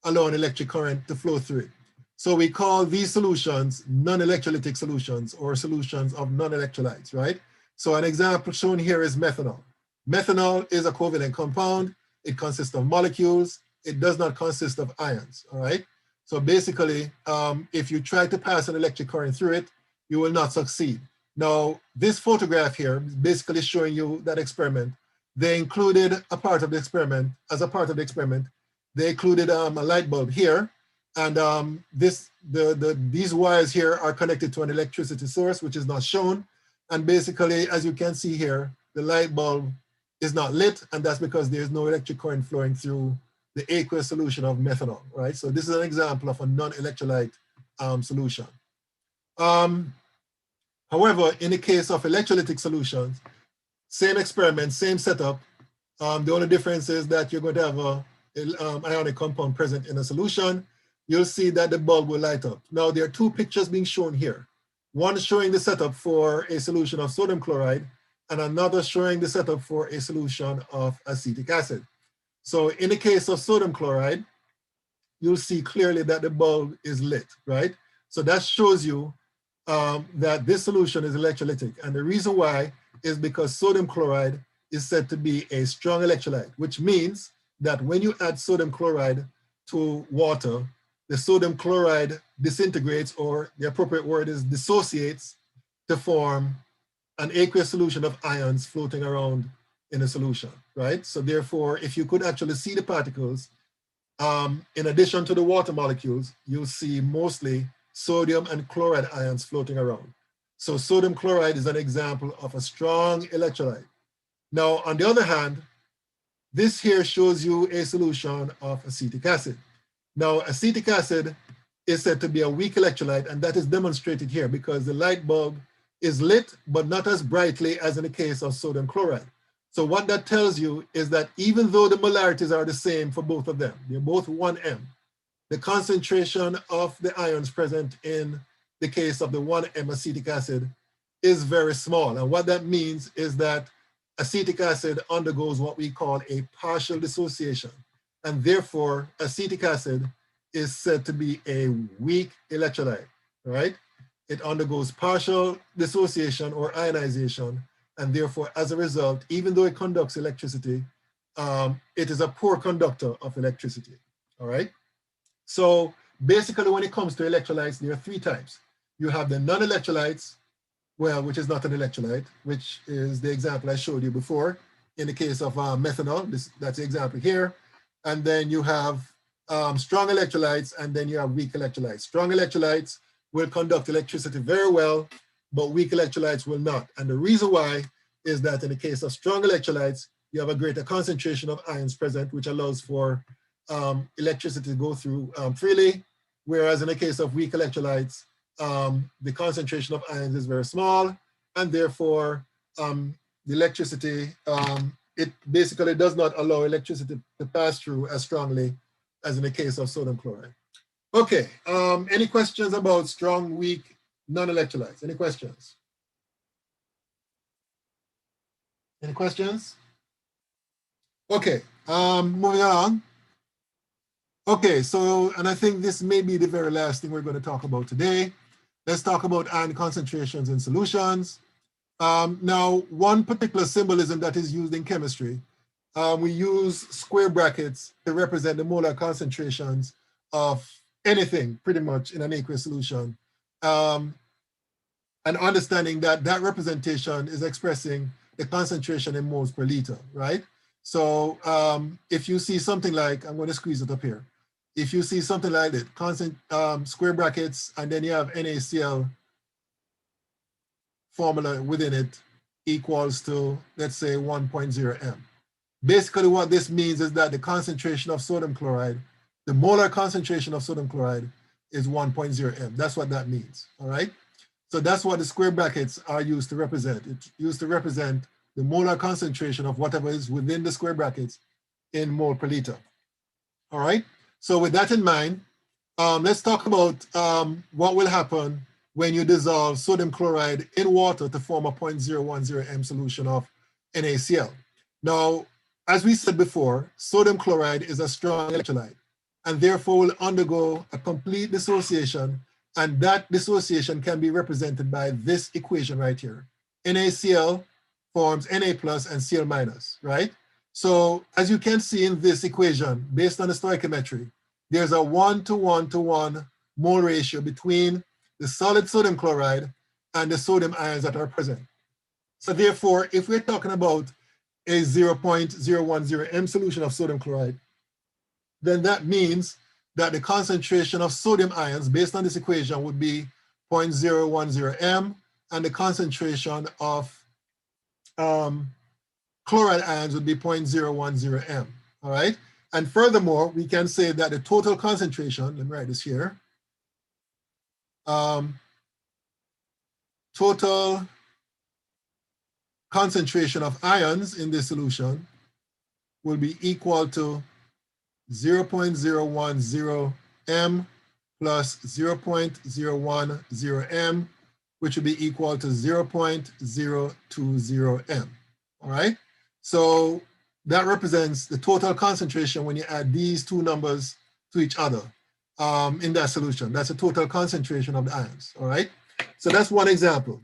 Speaker 1: allow an electric current to flow through it. So we call these solutions non-electrolytic solutions or solutions of non-electrolytes, right? So an example shown here is methanol. Methanol is a covalent compound. It consists of molecules. It does not consist of ions, all right? So basically, if you try to pass an electric current through it, you will not succeed. Now, this photograph here is basically showing you that experiment. They included a part of the experiment, as a part of the experiment, they included a light bulb here, and these wires here are connected to an electricity source, which is not shown. And basically, as you can see here, the light bulb is not lit, and that's because there's no electric current flowing through the aqueous solution of methanol, right? So this is an example of a non-electrolyte solution. However, in the case of electrolytic solutions, same experiment, same setup. The only difference is that you're going to have a ionic compound present in a solution. You'll see that the bulb will light up. Now, there are two pictures being shown here. One showing the setup for a solution of sodium chloride, and another showing the setup for a solution of acetic acid. So in the case of sodium chloride, you'll see clearly that the bulb is lit, right? So that shows you that this solution is electrolytic. And the reason why is because sodium chloride is said to be a strong electrolyte, which means that when you add sodium chloride to water, the sodium chloride disintegrates, or the appropriate word is dissociates, to form an aqueous solution of ions floating around in a solution, right? So therefore, if you could actually see the particles, in addition to the water molecules, you'll see mostly sodium and chloride ions floating around. So sodium chloride is an example of a strong electrolyte. Now, on the other hand, this here shows you a solution of acetic acid. Now, acetic acid is said to be a weak electrolyte, and that is demonstrated here because the light bulb is lit, but not as brightly as in the case of sodium chloride. So what that tells you is that even though the molarities are the same for both of them, they're both 1M, the concentration of the ions present in the case of the 1M acetic acid is very small. And what that means is that acetic acid undergoes what we call a partial dissociation. And therefore, acetic acid is said to be a weak electrolyte, right? It undergoes partial dissociation or ionization. And therefore, as a result, even though it conducts electricity, it is a poor conductor of electricity, all right? So basically, when it comes to electrolytes, there are three types. You have the non-electrolytes, well, which is not an electrolyte, which is the example I showed you before. In the case of methanol, that's the example here. And then you have strong electrolytes, and then you have weak electrolytes. Strong electrolytes will conduct electricity very well, but weak electrolytes will not. And the reason why is that in the case of strong electrolytes, you have a greater concentration of ions present, which allows for electricity to go through freely. Whereas in the case of weak electrolytes, the concentration of ions is very small, and therefore the electricity, it basically does not allow electricity to pass through as strongly as in the case of sodium chloride. Okay, any questions about strong, weak, non-electrolytes? Any questions? Any questions? Okay, moving on. Okay, so, and I think this may be the very last thing we're going to talk about today. Let's talk about ion concentrations in solutions. Now, one particular symbolism that is used in chemistry, we use square brackets to represent the molar concentrations of anything pretty much in an aqueous solution. And understanding that that representation is expressing the concentration in moles per liter, right? So if you see something like, I'm going to squeeze it up here. If you see something like that, constant square brackets, and then you have NaCl formula within it equals to, let's say, 1.0 m. Basically what this means is that the concentration of sodium chloride, the molar concentration of sodium chloride is 1.0 m. That's what that means, all right? So that's what the square brackets are used to represent. It's used to represent the molar concentration of whatever is within the square brackets in mole per liter, all right? So with that in mind, let's talk about what will happen when you dissolve sodium chloride in water to form a 0.010 m solution of NaCl. Now, as we said before, sodium chloride is a strong electrolyte and therefore will undergo a complete dissociation, and that dissociation can be represented by this equation right here. NaCl forms Na plus and Cl minus, right? So as you can see in this equation, based on the stoichiometry, there's a 1:1:1 mole ratio between the solid sodium chloride and the sodium ions that are present. So therefore, if we're talking about a 0.010 m solution of sodium chloride, then that means that the concentration of sodium ions based on this equation would be 0.010 m, and the concentration of chloride ions would be 0.010 m, all right? And furthermore, we can say that the total concentration, let me write this here, total concentration of ions in this solution will be equal to 0.010 m plus 0.010 m, which would be equal to 0.020 m, all right? So that represents the total concentration when you add these two numbers to each other in that solution. That's the total concentration of the ions, all right? So that's one example.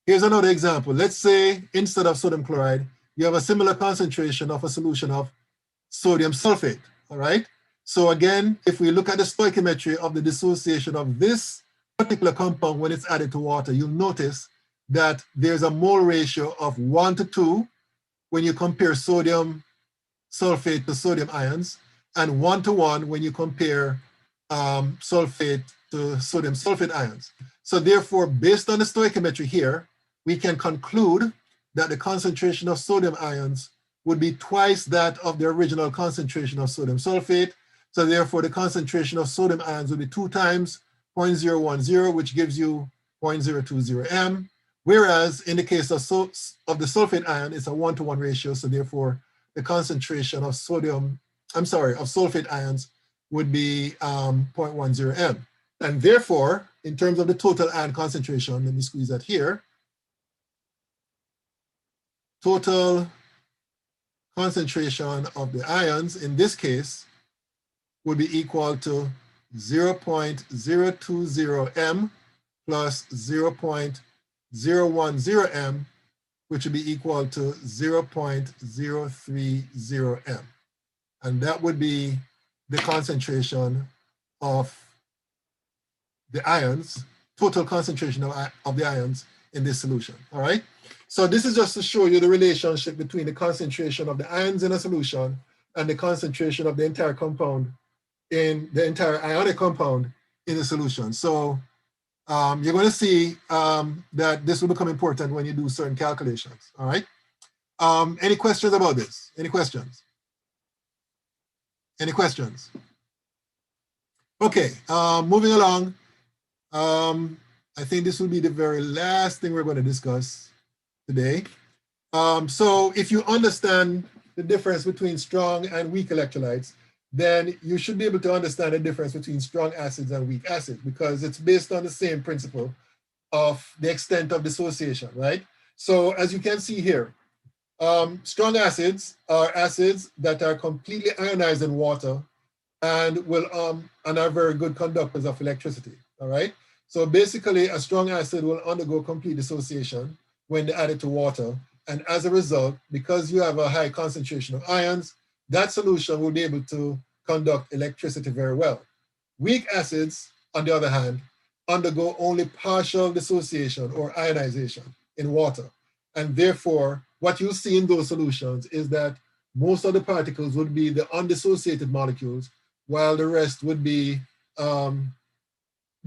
Speaker 1: Here's another example. Let's say instead of sodium chloride, you have a similar concentration of a solution of sodium sulfate, all right? So again, if we look at the stoichiometry of the dissociation of this particular compound when it's added to water, you'll notice that there's a mole ratio of 1:2 when you compare sodium sulfate to sodium ions, and 1:1 when you compare sulfate to sodium sulfate ions. So therefore, based on the stoichiometry here, we can conclude that the concentration of sodium ions would be twice that of the original concentration of sodium sulfate. So therefore, the concentration of sodium ions would be 2 times 0.010, which gives you 0.020 m. Whereas in the case of the sulfate ion, it's a 1:1 ratio. So therefore, the concentration of sulfate ions would be 0.10 m. And therefore, in terms of the total ion concentration, let me squeeze that here. Total concentration of the ions in this case would be equal to 0.020 m plus 0.010 m, which would be equal to 0.030 m. And that would be the concentration of the ions, total concentration of the ions in this solution, all right? So this is just to show you the relationship between the concentration of the ions in a solution and the concentration of the entire compound in the entire ionic compound in the solution. So you're going to see that this will become important when you do certain calculations, all right? Any questions about this? Any questions? Any questions? Okay, moving along. I think this will be the very last thing we're going to discuss today. So if you understand the difference between strong and weak electrolytes, then you should be able to understand the difference between strong acids and weak acids, because it's based on the same principle of the extent of dissociation, right? So as you can see here, strong acids are acids that are completely ionized in water and are very good conductors of electricity, all right? So basically, a strong acid will undergo complete dissociation when they add it to water. And as a result, because you have a high concentration of ions, that solution will be able to conduct electricity very well. Weak acids, on the other hand, undergo only partial dissociation or ionization in water. And therefore, what you see in those solutions is that most of the particles would be the undissociated molecules, while the rest would be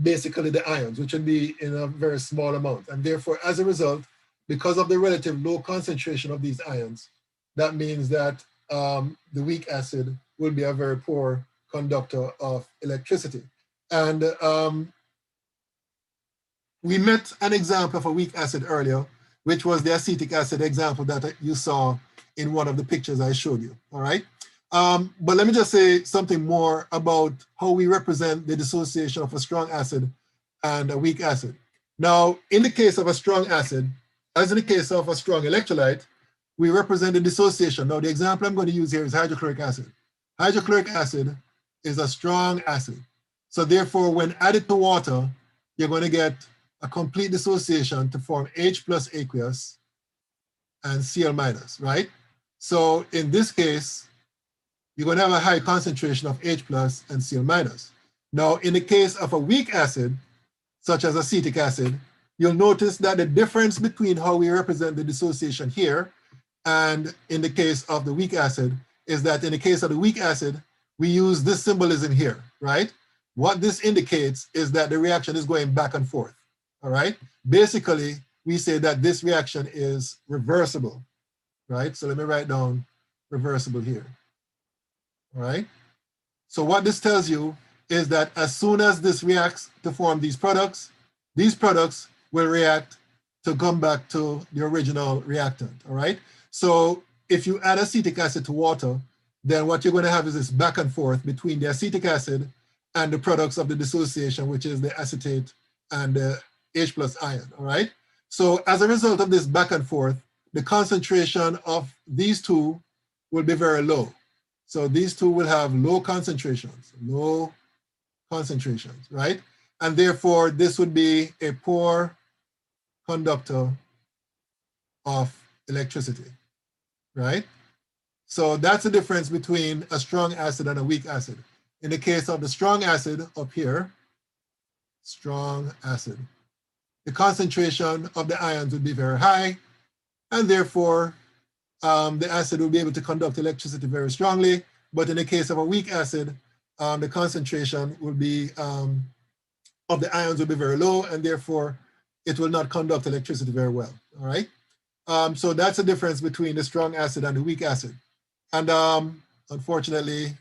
Speaker 1: basically the ions, which would be in a very small amount. And therefore, as a result, because of the relative low concentration of these ions, that means that the weak acid will be a very poor conductor of electricity. And we met an example of a weak acid earlier, which was the acetic acid example that you saw in one of the pictures I showed you, all right? But let me just say something more about how we represent the dissociation of a strong acid and a weak acid. Now, in the case of a strong acid, as in the case of a strong electrolyte, we represent the dissociation. Now, the example I'm going to use here is hydrochloric acid. Hydrochloric acid is a strong acid. So therefore, when added to water, you're going to get a complete dissociation to form H plus aqueous and Cl minus, right? So in this case, you're going to have a high concentration of H plus and Cl minus. Now, in the case of a weak acid, such as acetic acid, you'll notice that the difference between how we represent the dissociation here and in the case of the weak acid is that in the case of the weak acid, we use this symbolism here, right? What this indicates is that the reaction is going back and forth, all right? Basically, we say that this reaction is reversible, right? So let me write down reversible here, all right? So what this tells you is that as soon as this reacts to form these products will react to come back to the original reactant, all right? So if you add acetic acid to water, then what you're going to have is this back and forth between the acetic acid and the products of the dissociation, which is the acetate and the H plus ion, all right? So as a result of this back and forth, the concentration of these two will be very low. So these two will have low concentrations, right? And therefore, this would be a poor conductor of electricity, right? So that's the difference between a strong acid and a weak acid. In the case of the strong acid up here, strong acid, the concentration of the ions would be very high, and therefore the acid will be able to conduct electricity very strongly. But in the case of a weak acid, the concentration will be of the ions will be very low, and therefore it will not conduct electricity very well, all right? So that's the difference between the strong acid and the weak acid. And unfortunately,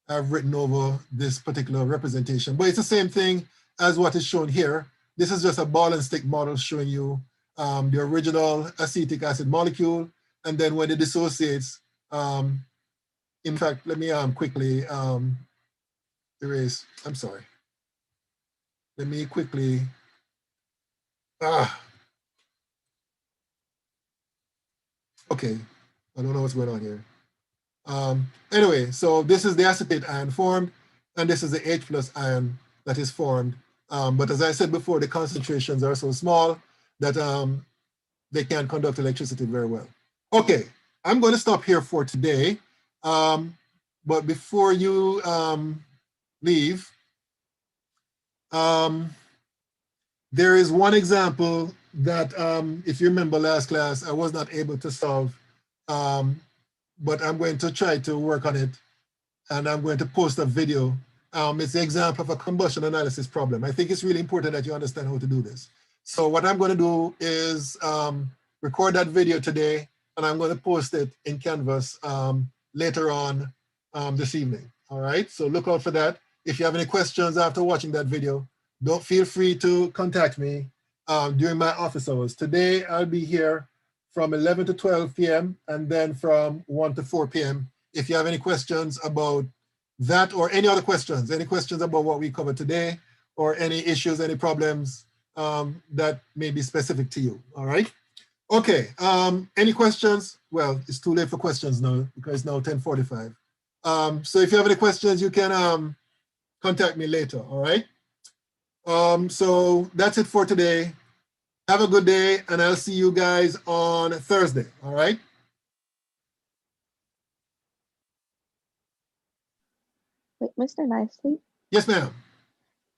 Speaker 1: I've written over this particular representation, but it's the same thing as what is shown here. This is just a ball and stick model showing you the original acetic acid molecule, and then when it dissociates, in fact, let me quickly erase, I'm sorry. Let me quickly, okay, I don't know what's going on here. Anyway, so this is the acetate ion formed, and this is the H plus ion that is formed. But as I said before, the concentrations are so small that they can't conduct electricity very well. Okay, I'm going to stop here for today. But before you leave, there is one example that, if you remember last class, I was not able to solve, but I'm going to try to work on it, and I'm going to post a video. It's the example of a combustion analysis problem. I think it's really important that you understand how to do this. So what I'm going to do is record that video today, and I'm going to post it in Canvas later on this evening. All right, so look out for that. If you have any questions after watching that video, don't feel free to contact me during my office hours. Today, I'll be here from 11 to 12 p.m. and then from 1 to 4 p.m. If you have any questions about that or any other questions, any questions about what we covered today, or any issues, any problems that may be specific to you, all right? Okay, any questions? Well, it's too late for questions now because it's now 10:45. So if you have any questions, you can contact me later, all right? So that's it for today. Have a good day, and I'll see you guys on Thursday, all right?
Speaker 2: Wait, Mr. Nicely,
Speaker 1: Yes, ma'am.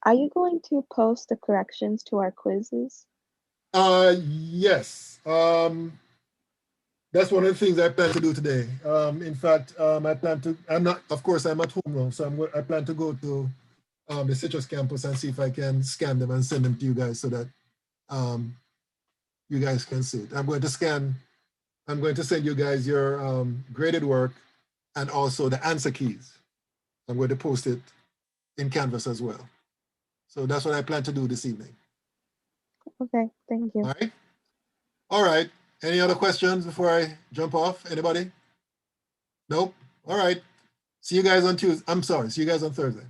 Speaker 2: are you going to post the corrections to our quizzes?
Speaker 1: Yes. that's one of the things I plan to do today. In fact, I plan to, I'm not, of course, I'm at home now, so I plan to go to the Citrus campus and see if I can scan them and send them to you guys so that you guys can see it. I'm going to send you guys your graded work and also the answer keys. I'm going to post it in Canvas as well. So that's what I plan to do this evening.
Speaker 2: Okay, thank you.
Speaker 1: All right. All right. Any other questions before I jump off? Anybody? Nope. All right. See you guys on Tuesday. I'm sorry. See you guys on Thursday.